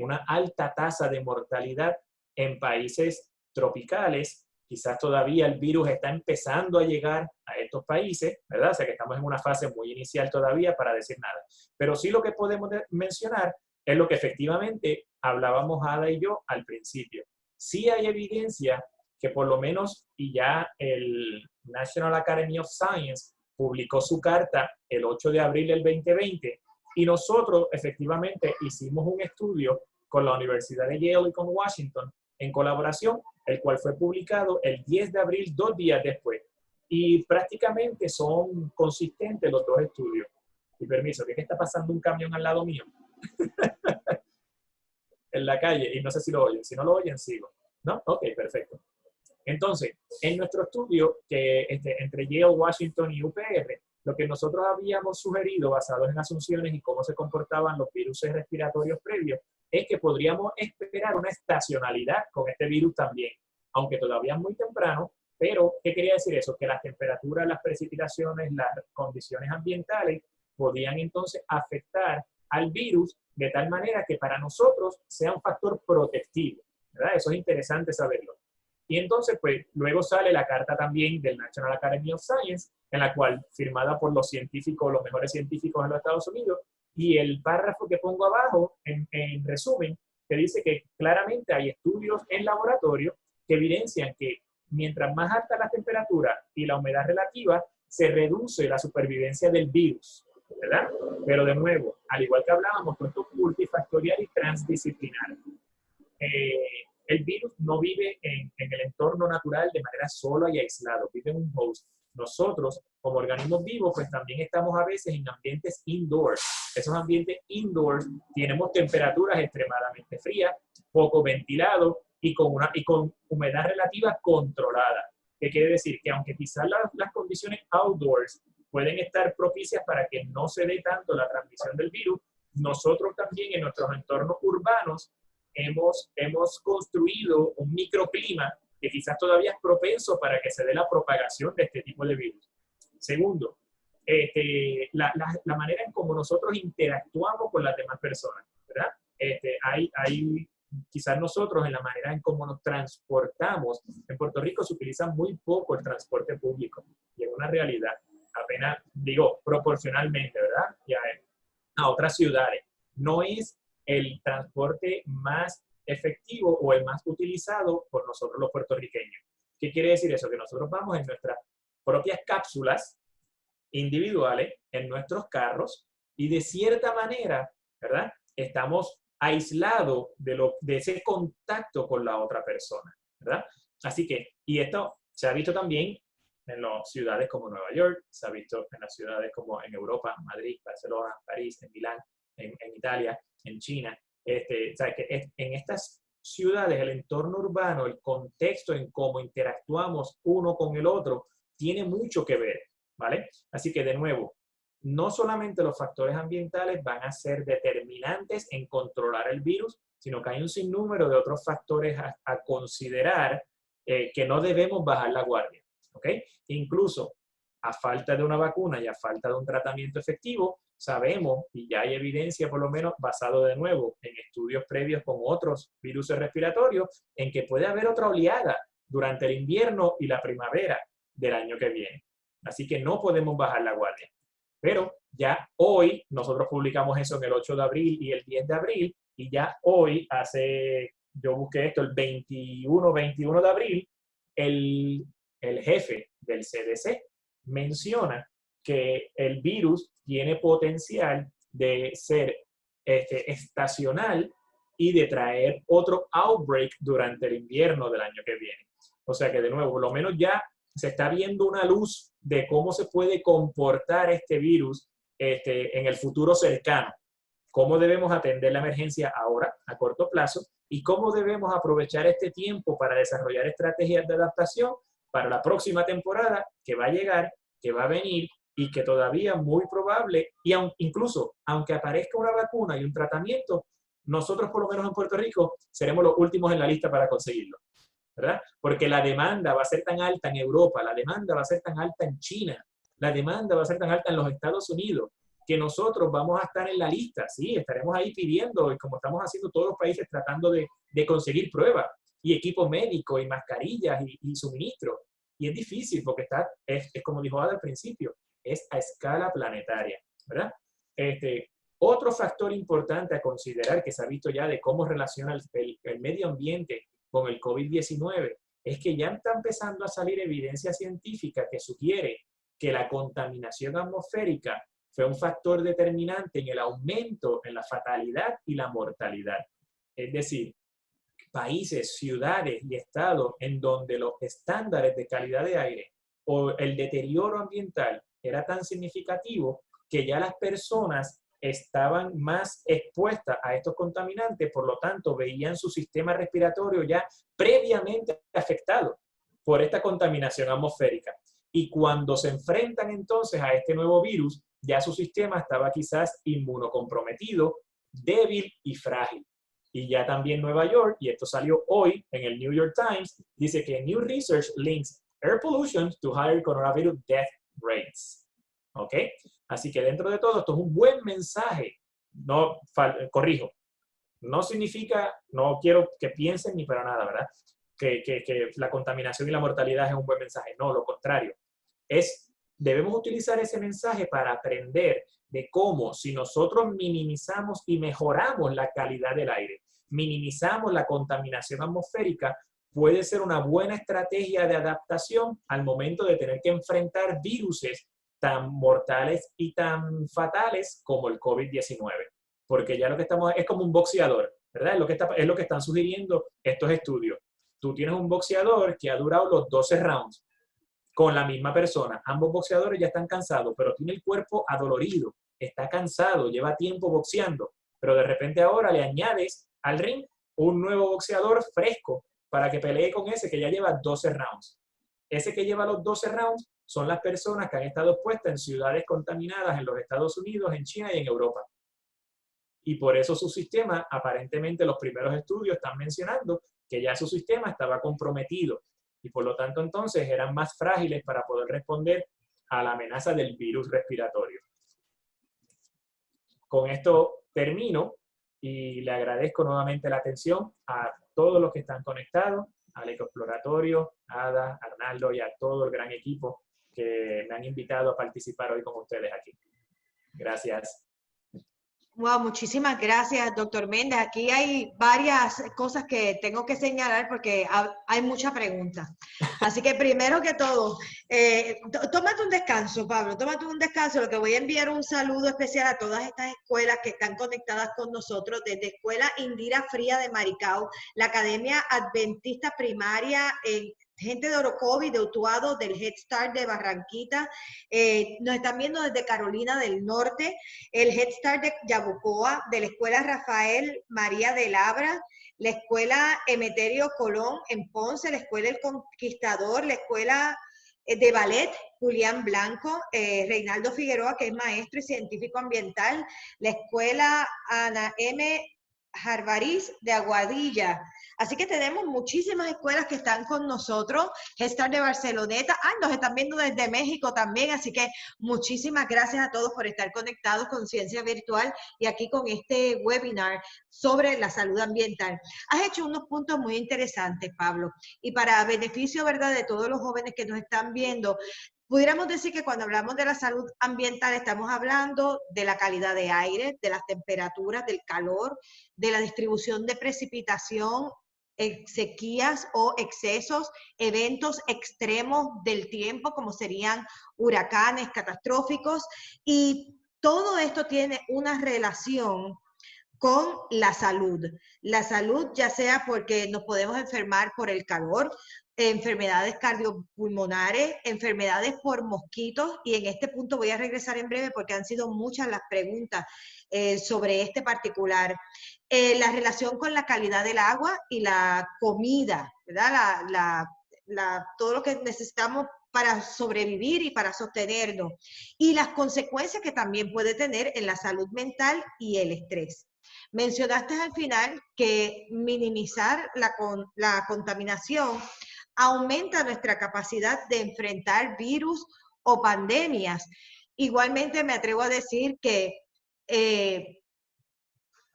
una alta tasa de mortalidad en países tropicales. Quizás todavía el virus está empezando a llegar a estos países, ¿verdad? O sea que estamos en una fase muy inicial todavía para decir nada. Pero sí lo que podemos mencionar es lo que efectivamente hablábamos Ada y yo al principio. Sí hay evidencia que por lo menos, y ya el National Academy of Science publicó su carta el 8 de abril del 2020, y nosotros efectivamente hicimos un estudio con la Universidad de Yale y con Washington en colaboración, el cual fue publicado el 10 de abril, 2 días después. Y prácticamente son consistentes los dos estudios. Y permiso, ¿qué está pasando un camión al lado mío? En la calle, y no sé si lo oyen. Si no lo oyen, sigo. ¿No? Ok, perfecto. Entonces, en nuestro estudio, que entre Yale, Washington y UPR, lo que nosotros habíamos sugerido, basados en asunciones y cómo se comportaban los virus respiratorios previos, es que podríamos esperar una estacionalidad con este virus también, aunque todavía es muy temprano. Pero, ¿qué quería decir eso? Que las temperaturas, las precipitaciones, las condiciones ambientales podían entonces afectar al virus de tal manera que para nosotros sea un factor protectivo, ¿verdad? Eso es interesante saberlo. Y entonces, pues, luego sale la carta también del National Academy of Science, en la cual, firmada por los científicos, los mejores científicos en los Estados Unidos, y el párrafo que pongo abajo, en resumen, que dice que claramente hay estudios en laboratorio que evidencian que mientras más alta la temperatura y la humedad relativa, se reduce la supervivencia del virus, ¿verdad? Pero de nuevo, al igual que hablábamos, esto es multifactorial y transdisciplinar. El virus no vive en el entorno natural de manera sola y aislado, vive en un host. Nosotros, como organismos vivos, pues también estamos a veces en ambientes indoors. Esos ambientes indoors tenemos temperaturas extremadamente frías, poco ventilados y con humedad relativa controlada. ¿Qué quiere decir? Que aunque quizás las condiciones outdoors pueden estar propicias para que no se dé tanto la transmisión del virus, nosotros también en nuestros entornos urbanos hemos construido un microclima que quizás todavía es propenso para que se dé la propagación de este tipo de virus. Segundo, la manera en cómo nosotros interactuamos con las demás personas, ¿verdad? Hay quizás nosotros en la manera en cómo nos transportamos. En Puerto Rico se utiliza muy poco el transporte público y es una realidad, apenas, digo, proporcionalmente, ¿verdad? Y a otras ciudades. No es el transporte más efectivo o el más utilizado por nosotros los puertorriqueños. ¿Qué quiere decir eso? Que nosotros vamos en nuestras propias cápsulas individuales, en nuestros carros, y de cierta manera, ¿verdad? Estamos aislados de ese contacto con la otra persona, ¿verdad? Así que, y esto se ha visto también en las ciudades como Nueva York, se ha visto en las ciudades como en Europa, Madrid, Barcelona, París, en Milán, en Italia, en China. O sea, que en estas ciudades, el entorno urbano, el contexto en cómo interactuamos uno con el otro, tiene mucho que ver, ¿vale? Así que, de nuevo, no solamente los factores ambientales van a ser determinantes en controlar el virus, sino que hay un sinnúmero de otros factores a considerar que no debemos bajar la guardia. ¿Ok? Incluso a falta de una vacuna y a falta de un tratamiento efectivo, sabemos, y ya hay evidencia por lo menos basado de nuevo en estudios previos con otros virus respiratorios, en que puede haber otra oleada durante el invierno y la primavera del año que viene. Así que no podemos bajar la guardia. Pero ya hoy, nosotros publicamos eso en el 8 de abril y el 10 de abril, y ya hoy, yo busqué esto, el 21 de abril, el jefe del CDC menciona que el virus tiene potencial de ser estacional y de traer otro outbreak durante el invierno del año que viene. O sea que, de nuevo, por lo menos ya se está viendo una luz de cómo se puede comportar este virus en el futuro cercano. Cómo debemos atender la emergencia ahora, a corto plazo, y cómo debemos aprovechar este tiempo para desarrollar estrategias de adaptación para la próxima temporada que va a llegar, que va a venir y que todavía muy probable, y incluso aunque aparezca una vacuna y un tratamiento, nosotros por lo menos en Puerto Rico seremos los últimos en la lista para conseguirlo, ¿verdad? Porque la demanda va a ser tan alta en Europa, la demanda va a ser tan alta en China, la demanda va a ser tan alta en los Estados Unidos, que nosotros vamos a estar en la lista, sí, estaremos ahí pidiendo, y como estamos haciendo todos los países, tratando de conseguir pruebas, y equipo médico, y mascarillas, y suministros. Y es difícil porque es como dijo Ada al principio, es a escala planetaria, ¿verdad? Otro factor importante a considerar que se ha visto ya de cómo relaciona el medio ambiente con el COVID-19 es que ya está empezando a salir evidencia científica que sugiere que la contaminación atmosférica fue un factor determinante en el aumento en la fatalidad y la mortalidad. Es decir, países, ciudades y estados en donde los estándares de calidad de aire o el deterioro ambiental era tan significativo que ya las personas estaban más expuestas a estos contaminantes, por lo tanto veían su sistema respiratorio ya previamente afectado por esta contaminación atmosférica. Y cuando se enfrentan entonces a este nuevo virus, ya su sistema estaba quizás inmunocomprometido, débil y frágil. Y ya también Nueva York, y esto salió hoy en el New York Times, dice que new research links air pollution to higher coronavirus death rates. ¿Ok? Así que dentro de todo esto es un buen mensaje. No, corrijo, no significa, no quiero que piensen ni para nada, ¿verdad? Que la contaminación y la mortalidad es un buen mensaje. No, lo contrario. Debemos utilizar ese mensaje para aprender de cómo, si nosotros minimizamos y mejoramos la calidad del aire, minimizamos la contaminación atmosférica, puede ser una buena estrategia de adaptación al momento de tener que enfrentar viruses tan mortales y tan fatales como el COVID-19. Porque ya lo que estamos es como un boxeador, ¿verdad? Es lo que están sugiriendo estos estudios. Tú tienes un boxeador que ha durado los 12 rounds con la misma persona. Ambos boxeadores ya están cansados, pero tiene el cuerpo adolorido, está cansado, lleva tiempo boxeando, pero de repente ahora le añades al ring un nuevo boxeador fresco para que pelee con ese que ya lleva 12 rounds. Ese que lleva los 12 rounds son las personas que han estado expuestas en ciudades contaminadas en los Estados Unidos, en China y en Europa. Y por eso su sistema, aparentemente los primeros estudios están mencionando que ya su sistema estaba comprometido y por lo tanto entonces eran más frágiles para poder responder a la amenaza del virus respiratorio. Con esto termino y le agradezco nuevamente la atención a todos los que están conectados, al Ecoexploratorio, a Ada, a Arnaldo y a todo el gran equipo que me han invitado a participar hoy con ustedes aquí. Gracias. Wow, muchísimas gracias, doctor Méndez. Aquí hay varias cosas que tengo que señalar porque hay mucha pregunta. Así que primero que todo, tómate un descanso, Pablo, tómate un descanso. Lo que voy a enviar un saludo especial a todas estas escuelas que están conectadas con nosotros, desde Escuela Indira Fría de Maricao, la Academia Adventista Primaria gente de Orocovi, de Utuado, del Head Start de Barranquita, nos están viendo desde Carolina del Norte, el Head Start de Yabucoa, de la Escuela Rafael María de Labra, la Escuela Emeterio Colón en Ponce, la Escuela El Conquistador, la Escuela de ballet, Julián Blanco, Reinaldo Figueroa, que es maestro y científico ambiental, la escuela Ana M. Jarvariz de Aguadilla. Así que tenemos muchísimas escuelas que están con nosotros. Gestar de Barceloneta. Nos están viendo desde México también. Así que muchísimas gracias a todos por estar conectados con Ciencia Virtual y aquí con este webinar sobre la salud ambiental. Has hecho unos puntos muy interesantes, Pablo. Y para beneficio, ¿verdad?, de todos los jóvenes que nos están viendo, pudiéramos decir que cuando hablamos de la salud ambiental estamos hablando de la calidad de aire, de las temperaturas, del calor, de la distribución de precipitación, sequías o excesos, eventos extremos del tiempo como serían huracanes catastróficos, y todo esto tiene una relación con la salud. La salud, ya sea porque nos podemos enfermar por el calor, enfermedades cardiopulmonares, enfermedades por mosquitos, y en este punto voy a regresar en breve porque han sido muchas las preguntas sobre este particular. La relación con la calidad del agua y la comida, ¿verdad? Todo lo que necesitamos para sobrevivir y para sostenernos, y las consecuencias que también puede tener en la salud mental y el estrés. Mencionaste al final que minimizar la contaminación aumenta nuestra capacidad de enfrentar virus o pandemias. Igualmente me atrevo a decir que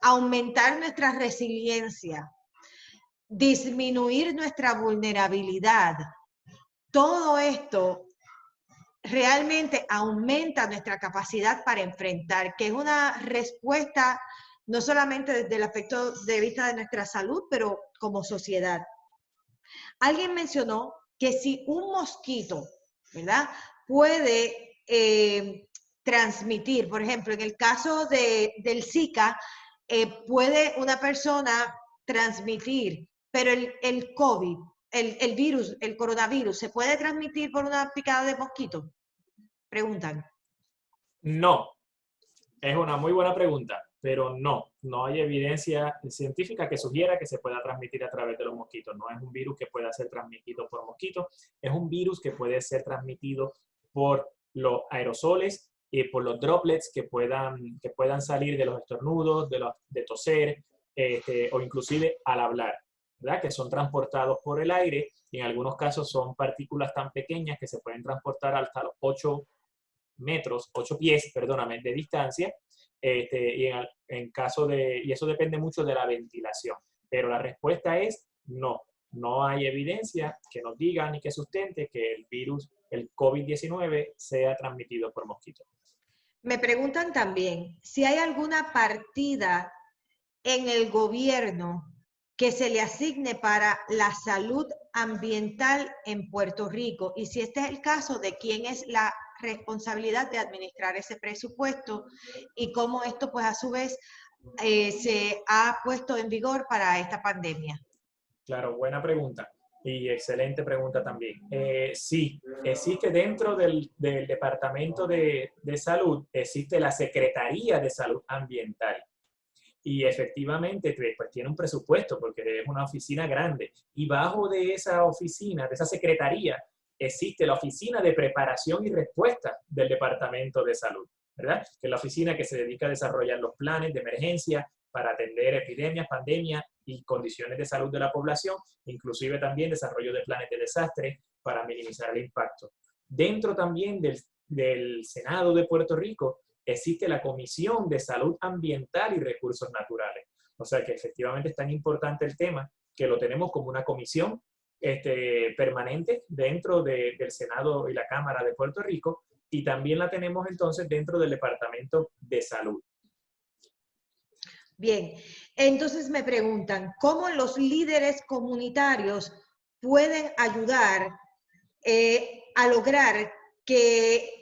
aumentar nuestra resiliencia, disminuir nuestra vulnerabilidad, todo esto realmente aumenta nuestra capacidad para enfrentar, que es una respuesta no solamente desde el aspecto de vista de nuestra salud, pero como sociedad. Alguien mencionó que si un mosquito, ¿verdad?, puede transmitir, por ejemplo, en el caso del Zika, puede una persona transmitir, pero el COVID, el virus, el coronavirus, ¿se puede transmitir por una picada de mosquito? Preguntan. No, es una muy buena pregunta, pero no hay evidencia científica que sugiera que se pueda transmitir a través de los mosquitos. No es un virus que pueda ser transmitido por mosquitos, es un virus que puede ser transmitido por los aerosoles y por los droplets que puedan salir de los estornudos, de toser, o inclusive al hablar, ¿verdad?, que son transportados por el aire, y en algunos casos son partículas tan pequeñas que se pueden transportar hasta los 8 pies, perdóname, de distancia, y y eso depende mucho de la ventilación. Pero la respuesta es no hay evidencia que nos diga ni que sustente que el virus, el COVID-19, sea transmitido por mosquitos. Me preguntan también si hay alguna partida en el gobierno que se le asigne para la salud ambiental en Puerto Rico, y si este es el caso, de quién es la responsabilidad de administrar ese presupuesto y cómo esto, pues a su vez, se ha puesto en vigor para esta pandemia. Claro, buena pregunta y excelente pregunta también. Sí, existe dentro del Departamento de Salud, existe la Secretaría de Salud Ambiental. Y efectivamente, pues tiene un presupuesto porque es una oficina grande. Y bajo de esa oficina, de esa secretaría, existe la Oficina de Preparación y Respuesta del Departamento de Salud, ¿verdad? Que es la oficina que se dedica a desarrollar los planes de emergencia para atender epidemias, pandemias y condiciones de salud de la población, inclusive también desarrollo de planes de desastre para minimizar el impacto. Dentro también del Senado de Puerto Rico existe la Comisión de Salud Ambiental y Recursos Naturales. O sea que efectivamente es tan importante el tema que lo tenemos como una comisión permanente dentro del Senado y la Cámara de Puerto Rico, y también la tenemos entonces dentro del Departamento de Salud. Bien, entonces me preguntan, ¿cómo los líderes comunitarios pueden ayudar a lograr que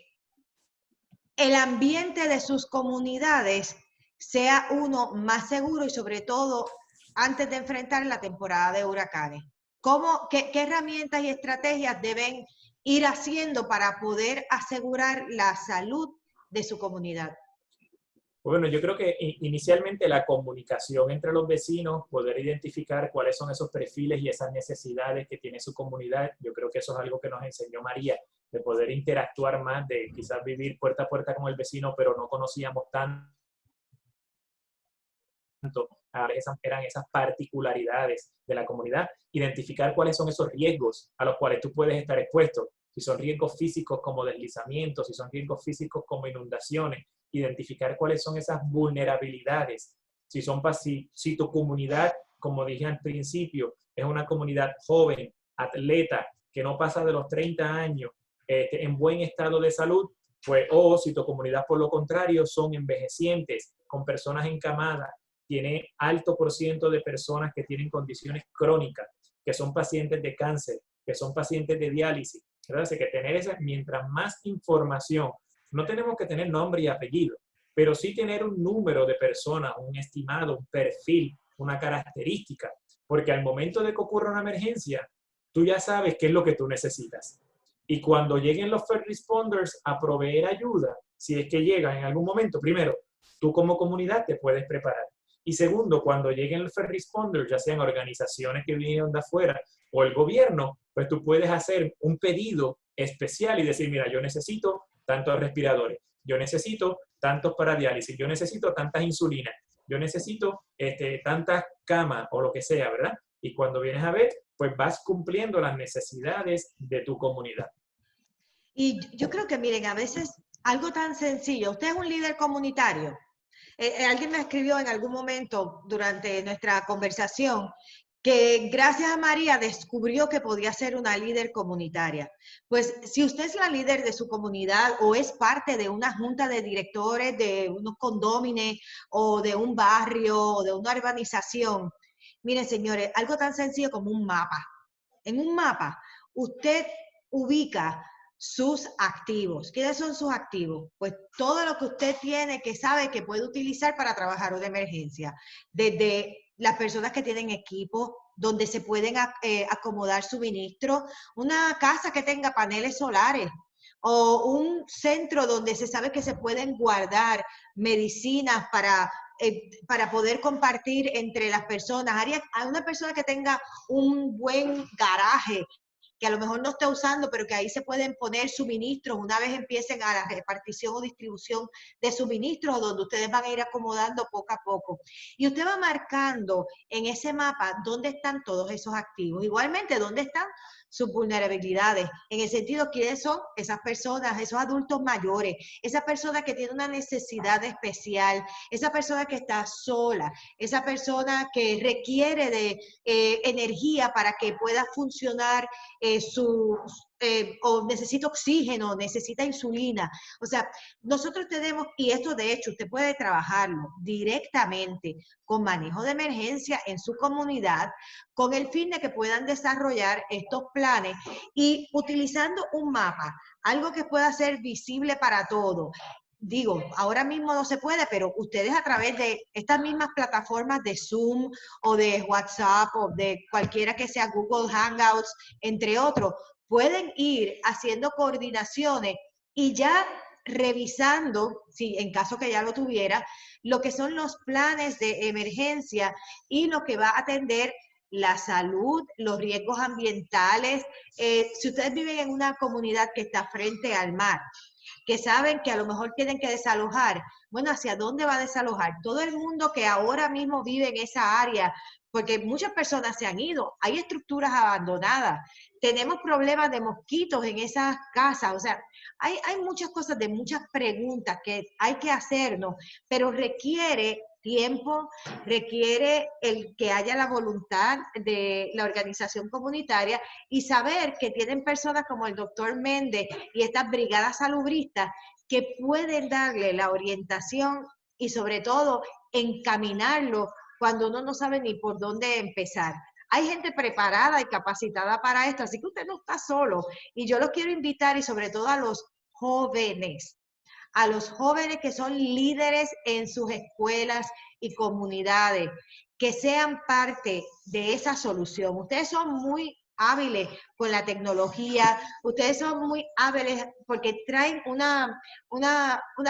el ambiente de sus comunidades sea uno más seguro, y sobre todo antes de enfrentar la temporada de huracanes? ¿Qué herramientas y estrategias deben ir haciendo para poder asegurar la salud de su comunidad? Bueno, yo creo que inicialmente la comunicación entre los vecinos, poder identificar cuáles son esos perfiles y esas necesidades que tiene su comunidad, yo creo que eso es algo que nos enseñó María de poder interactuar más, de quizás vivir puerta a puerta con el vecino, pero no conocíamos tanto eran esas particularidades de la comunidad, identificar cuáles son esos riesgos a los cuales tú puedes estar expuesto, si son riesgos físicos como deslizamientos, si son riesgos físicos como inundaciones, identificar cuáles son esas vulnerabilidades, si tu comunidad, como dije al principio, es una comunidad joven, atleta, que no pasa de los 30 años, en buen estado de salud, pues, o si tu comunidad por lo contrario son envejecientes, con personas encamadas, tiene alto por ciento de personas que tienen condiciones crónicas, que son pacientes de cáncer, que son pacientes de diálisis. ¿Verdad? Así que tener mientras más información, no tenemos que tener nombre y apellido, pero sí tener un número de personas, un estimado, un perfil, una característica, porque al momento de que ocurra una emergencia, tú ya sabes qué es lo que tú necesitas. Y cuando lleguen los first responders a proveer ayuda, si es que llegan en algún momento, primero, tú como comunidad te puedes preparar. Y segundo, cuando lleguen los first responders, ya sean organizaciones que vinieron de afuera o el gobierno, pues tú puedes hacer un pedido especial y decir, mira, yo necesito tantos respiradores, yo necesito tantos para diálisis, yo necesito tantas insulinas, yo necesito tantas camas o lo que sea, ¿verdad? Y cuando vienes a ver, pues vas cumpliendo las necesidades de tu comunidad. Y yo creo que, miren, a veces algo tan sencillo, usted es un líder comunitario. Alguien me escribió en algún momento durante nuestra conversación que gracias a María descubrió que podía ser una líder comunitaria. Pues si usted es la líder de su comunidad o es parte de una junta de directores de unos condóminos o de un barrio o de una urbanización, miren señores, algo tan sencillo como un mapa. En un mapa usted ubica sus activos. ¿Quiénes son sus activos? Pues todo lo que usted tiene que sabe que puede utilizar para trabajar una emergencia. Desde las personas que tienen equipo, donde se pueden acomodar suministros, una casa que tenga paneles solares o un centro donde se sabe que se pueden guardar medicinas para poder compartir entre las personas. A una persona que tenga un buen garaje, que a lo mejor no está usando, pero que ahí se pueden poner suministros una vez empiecen a la repartición o distribución de suministros, donde ustedes van a ir acomodando poco a poco. Y usted va marcando en ese mapa dónde están todos esos activos. Igualmente, dónde están sus vulnerabilidades, en el sentido, quiénes son esas personas, esos adultos mayores, esa persona que tiene una necesidad especial, esa persona que está sola, esa persona que requiere de energía para que pueda funcionar o necesita oxígeno, necesita insulina. O sea, nosotros tenemos, y esto de hecho usted puede trabajarlo directamente con manejo de emergencia en su comunidad, con el fin de que puedan desarrollar estos planes y utilizando un mapa, algo que pueda ser visible para todos. Digo, ahora mismo no se puede, pero ustedes a través de estas mismas plataformas de Zoom o de WhatsApp o de cualquiera que sea Google Hangouts, entre otros, pueden ir haciendo coordinaciones y ya revisando, si en caso que ya lo tuviera, lo que son los planes de emergencia y lo que va a atender la salud, los riesgos ambientales. Si ustedes viven en una comunidad que está frente al mar, que saben que a lo mejor tienen que desalojar, bueno, ¿hacia dónde va a desalojar? Todo el mundo que ahora mismo vive en esa área, porque muchas personas se han ido, hay estructuras abandonadas, tenemos problemas de mosquitos en esas casas, o sea, hay muchas cosas, de muchas preguntas que hay que hacernos, pero requiere tiempo, requiere el que haya la voluntad de la organización comunitaria y saber que tienen personas como el doctor Méndez y estas brigadas salubristas que pueden darle la orientación y sobre todo encaminarlo cuando uno no sabe ni por dónde empezar. Hay gente preparada y capacitada para esto, así que usted no está solo. Y yo los quiero invitar, y sobre todo a los jóvenes que son líderes en sus escuelas y comunidades, que sean parte de esa solución. Ustedes son muy hábiles con la tecnología, ustedes son muy hábiles porque traen una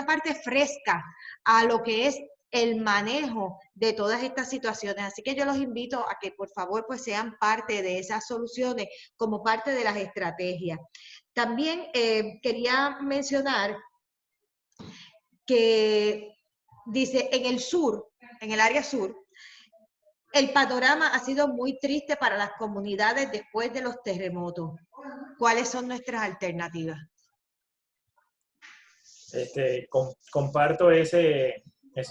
parte fresca a lo que es el manejo de todas estas situaciones. Así que yo los invito a que por favor pues sean parte de esas soluciones como parte de las estrategias. También quería mencionar que dice en el sur, en el área sur, el panorama ha sido muy triste para las comunidades después de los terremotos. ¿Cuáles son nuestras alternativas? Comparto ese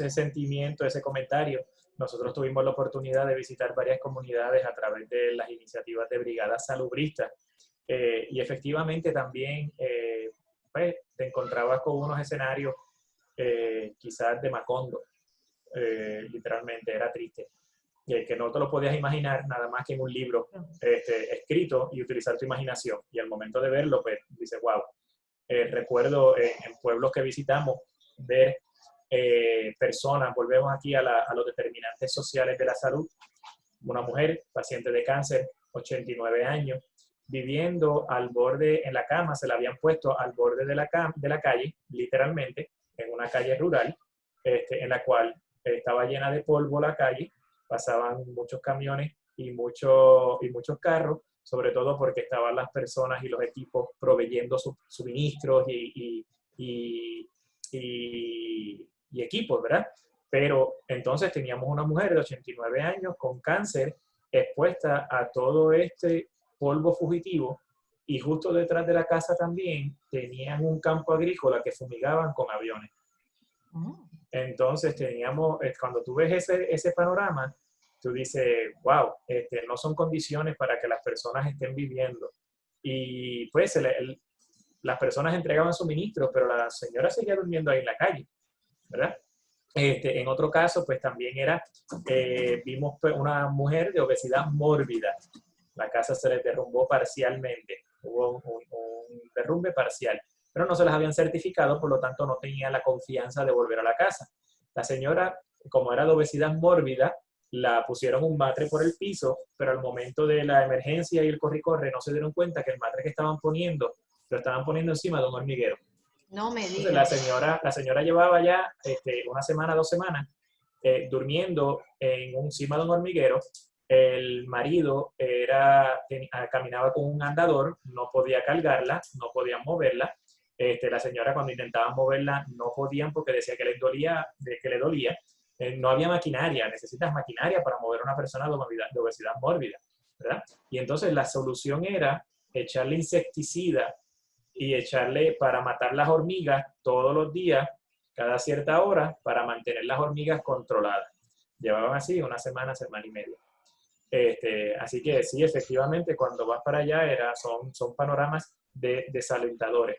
sentimiento, ese comentario. Nosotros tuvimos la oportunidad de visitar varias comunidades a través de las iniciativas de brigadas salubristas y efectivamente también pues, te encontrabas con unos escenarios quizás de Macondo, literalmente, era triste. Que no te lo podías imaginar nada más que en un libro escrito y utilizar tu imaginación. Y al momento de verlo, pues dices, wow. Recuerdo en pueblos que visitamos ver personas, volvemos aquí a los determinantes sociales de la salud, una mujer, paciente de cáncer, 89 años, viviendo al borde, en la cama, se la habían puesto al borde de la calle, literalmente, en una calle rural, en la cual estaba llena de polvo la calle, pasaban muchos camiones y muchos carros, sobre todo porque estaban las personas y los equipos proveyendo suministros y equipos, ¿verdad? Pero entonces teníamos una mujer de 89 años con cáncer expuesta a todo este polvo fugitivo y justo detrás de la casa también tenían un campo agrícola que fumigaban con aviones. Entonces teníamos, cuando tú ves ese panorama, tú dices, wow, no son condiciones para que las personas estén viviendo. Y pues las personas entregaban suministros, pero la señora seguía durmiendo ahí en la calle, ¿verdad? En otro caso, pues también vimos una mujer de obesidad mórbida. La casa se les derrumbó parcialmente, hubo un derrumbe parcial, pero no se las habían certificado, por lo tanto no tenía la confianza de volver a la casa. La señora, como era de obesidad mórbida, la pusieron un matre por el piso, pero al momento de la emergencia y el corre-corre no se dieron cuenta que el matre que estaban poniendo, lo estaban poniendo encima de un hormiguero. No me digas. Entonces la señora llevaba ya una semana, 2 semanas, durmiendo encima de un hormiguero. El marido caminaba con un andador, no podía cargarla, no podían moverla. La señora cuando intentaban moverla no podían porque decía que le dolía. No había maquinaria, necesitas maquinaria para mover a una persona de obesidad mórbida, ¿verdad? Y entonces la solución era echarle insecticida y echarle para matar las hormigas todos los días, cada cierta hora, para mantener las hormigas controladas. Llevaban así una semana, semana y media. Así que sí, efectivamente, cuando vas para allá son panoramas desalentadores.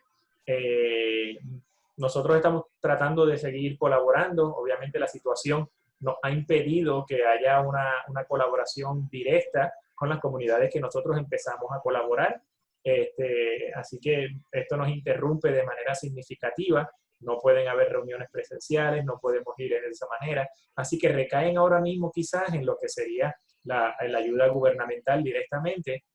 Nosotros estamos tratando de seguir colaborando. Obviamente la situación nos ha impedido que haya una colaboración directa con las comunidades que nosotros empezamos a colaborar. Así que esto nos interrumpe de manera significativa. No pueden haber reuniones presenciales, no podemos ir de esa manera. Así que recaen ahora mismo quizás en lo que sería la ayuda gubernamental directamente,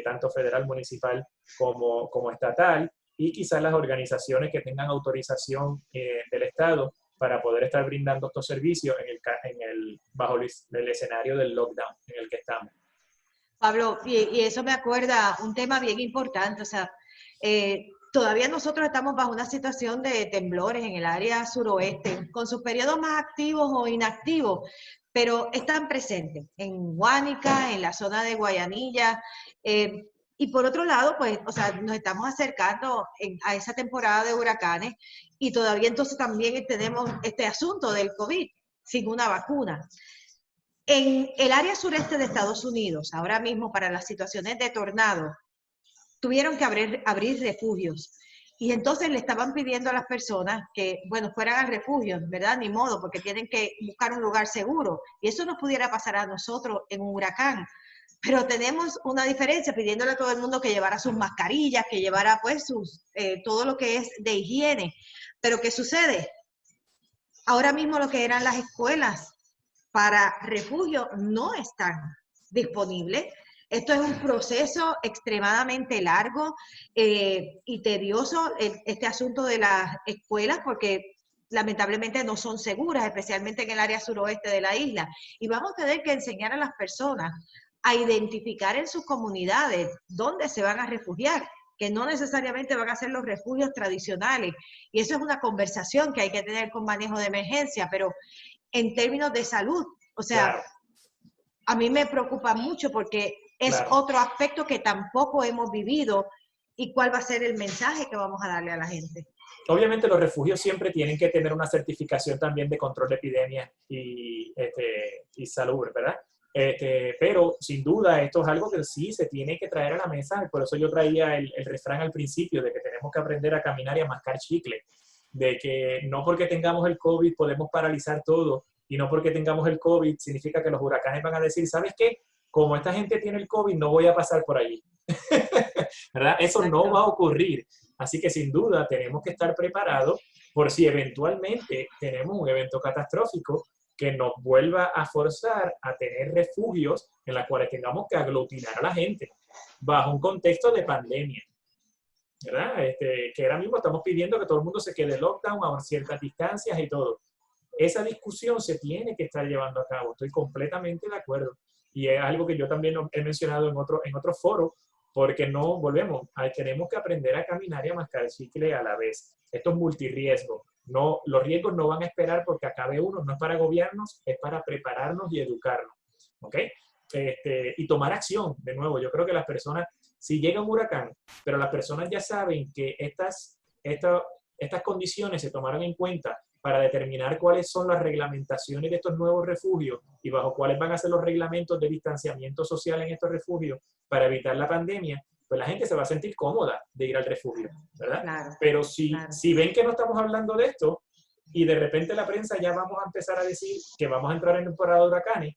tanto federal, municipal como estatal, y quizás las organizaciones que tengan autorización del Estado para poder estar brindando estos servicios bajo el escenario del lockdown en el que estamos. Pablo, y eso me acuerda un tema bien importante, o sea, todavía nosotros estamos bajo una situación de temblores en el área suroeste, con sus periodos más activos o inactivos, pero están presentes en Guánica, en la zona de Guayanilla, y por otro lado, pues, o sea, nos estamos acercando a esa temporada de huracanes y todavía entonces también tenemos este asunto del COVID sin una vacuna. En el área sureste de Estados Unidos, ahora mismo para las situaciones de tornado, tuvieron que abrir refugios. Y entonces le estaban pidiendo a las personas que, bueno, fueran al refugio, ¿verdad? Ni modo, porque tienen que buscar un lugar seguro. Y eso nos pudiera pasar a nosotros en un huracán. Pero tenemos una diferencia, pidiéndole a todo el mundo que llevara sus mascarillas, que llevara pues todo lo que es de higiene. Pero ¿qué sucede? Ahora mismo lo que eran las escuelas para refugio no están disponibles. Esto es un proceso extremadamente largo y tedioso, este asunto de las escuelas, porque lamentablemente no son seguras, especialmente en el área suroeste de la isla. Y vamos a tener que enseñar a las personas a identificar en sus comunidades dónde se van a refugiar, que no necesariamente van a ser los refugios tradicionales. Y eso es una conversación que hay que tener con manejo de emergencia, pero en términos de salud, o sea, Claro. A mí me preocupa mucho porque es Claro. otro aspecto que tampoco hemos vivido y cuál va a ser el mensaje que vamos a darle a la gente. Obviamente los refugios siempre tienen que tener una certificación también de control de epidemias y salud, ¿verdad? Pero sin duda esto es algo que sí se tiene que traer a la mesa, por eso yo traía el refrán al principio de que tenemos que aprender a caminar y a mascar chicle, de que no porque tengamos el COVID podemos paralizar todo y no porque tengamos el COVID significa que los huracanes van a decir, ¿sabes qué? Como esta gente tiene el COVID, no voy a pasar por allí. ¿Verdad? Eso Exacto. no va a ocurrir. Así que sin duda tenemos que estar preparados por si eventualmente tenemos un evento catastrófico que nos vuelva a forzar a tener refugios en los cuales tengamos que aglutinar a la gente bajo un contexto de pandemia. ¿Verdad? Que ahora mismo estamos pidiendo que todo el mundo se quede lockdown a ciertas distancias y todo. Esa discusión se tiene que estar llevando a cabo. Estoy completamente de acuerdo. Y es algo que yo también he mencionado en otro foro, porque no volvemos, tenemos que aprender a caminar y a mascar el chicle a la vez. Esto es multirriesgo. No, los riesgos no van a esperar porque acabe uno, no es para agobiarnos, es para prepararnos y educarnos. ¿Ok? Y tomar acción, de nuevo. Yo creo que las personas, si llega un huracán, pero las personas ya saben que estas condiciones se tomaron en cuenta para determinar cuáles son las reglamentaciones de estos nuevos refugios y bajo cuáles van a ser los reglamentos de distanciamiento social en estos refugios para evitar la pandemia, pues la gente se va a sentir cómoda de ir al refugio, ¿verdad? Claro, pero si ven que no estamos hablando de esto y de repente la prensa ya vamos a empezar a decir que vamos a entrar en temporada de huracanes,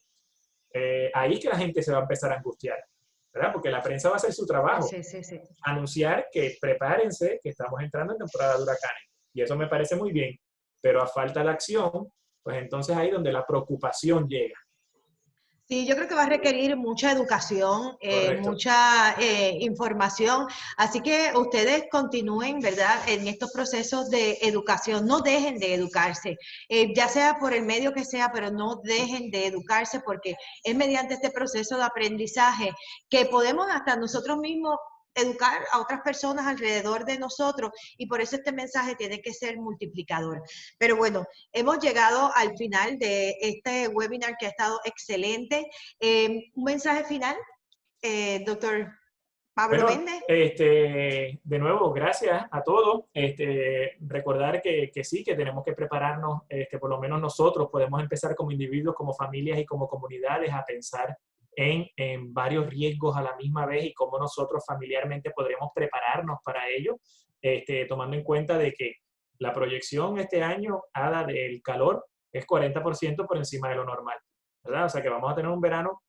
ahí es que la gente se va a empezar a angustiar, ¿verdad? Porque la prensa va a hacer su trabajo, sí. anunciar que prepárense, que estamos entrando en temporada de huracanes. Y eso me parece muy bien. Pero a falta de acción, pues entonces ahí es donde la preocupación llega. Sí, yo creo que va a requerir mucha educación, mucha información, así que ustedes continúen, ¿verdad?, en estos procesos de educación, no dejen de educarse, ya sea por el medio que sea, pero no dejen de educarse porque es mediante este proceso de aprendizaje que podemos hasta nosotros mismos educar a otras personas alrededor de nosotros y por eso este mensaje tiene que ser multiplicador. Pero bueno, hemos llegado al final de este webinar que ha estado excelente. Un mensaje final, doctor Pablo Méndez. De nuevo, gracias a todos. Recordar que sí, que tenemos que prepararnos, por lo menos nosotros podemos empezar como individuos, como familias y como comunidades a pensar en varios riesgos a la misma vez y cómo nosotros familiarmente podremos prepararnos para ello, tomando en cuenta de que la proyección este año, Ada, del calor es 40% por encima de lo normal, ¿verdad? O sea que vamos a tener un verano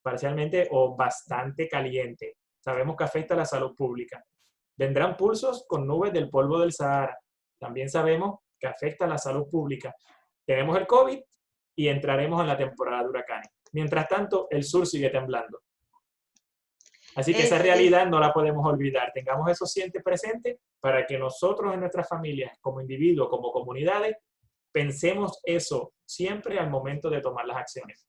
parcialmente o bastante caliente. Sabemos que afecta a la salud pública. Vendrán pulsos con nubes del polvo del Sahara. También sabemos que afecta a la salud pública. Tenemos el COVID y entraremos en la temporada de huracanes. Mientras tanto, el sur sigue temblando. Así que esa realidad no la podemos olvidar. Tengamos eso siempre presente para que nosotros en nuestras familias, como individuos, como comunidades, pensemos eso siempre al momento de tomar las acciones.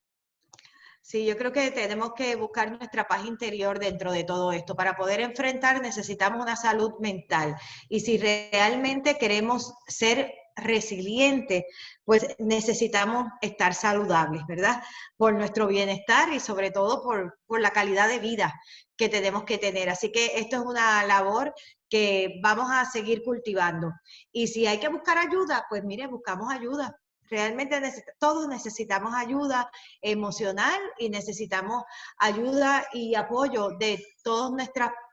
Sí, yo creo que tenemos que buscar nuestra paz interior dentro de todo esto. Para poder enfrentar necesitamos una salud mental. Y si realmente queremos ser resilientes, pues necesitamos estar saludables, ¿verdad? Por nuestro bienestar y sobre todo por la calidad de vida que tenemos que tener. Así que esto es una labor que vamos a seguir cultivando. Y si hay que buscar ayuda, pues mire, buscamos ayuda. Realmente todos necesitamos ayuda emocional y necesitamos ayuda y apoyo de todos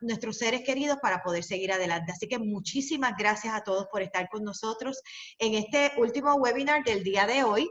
nuestros seres queridos para poder seguir adelante. Así que muchísimas gracias a todos por estar con nosotros en este último webinar del día de hoy.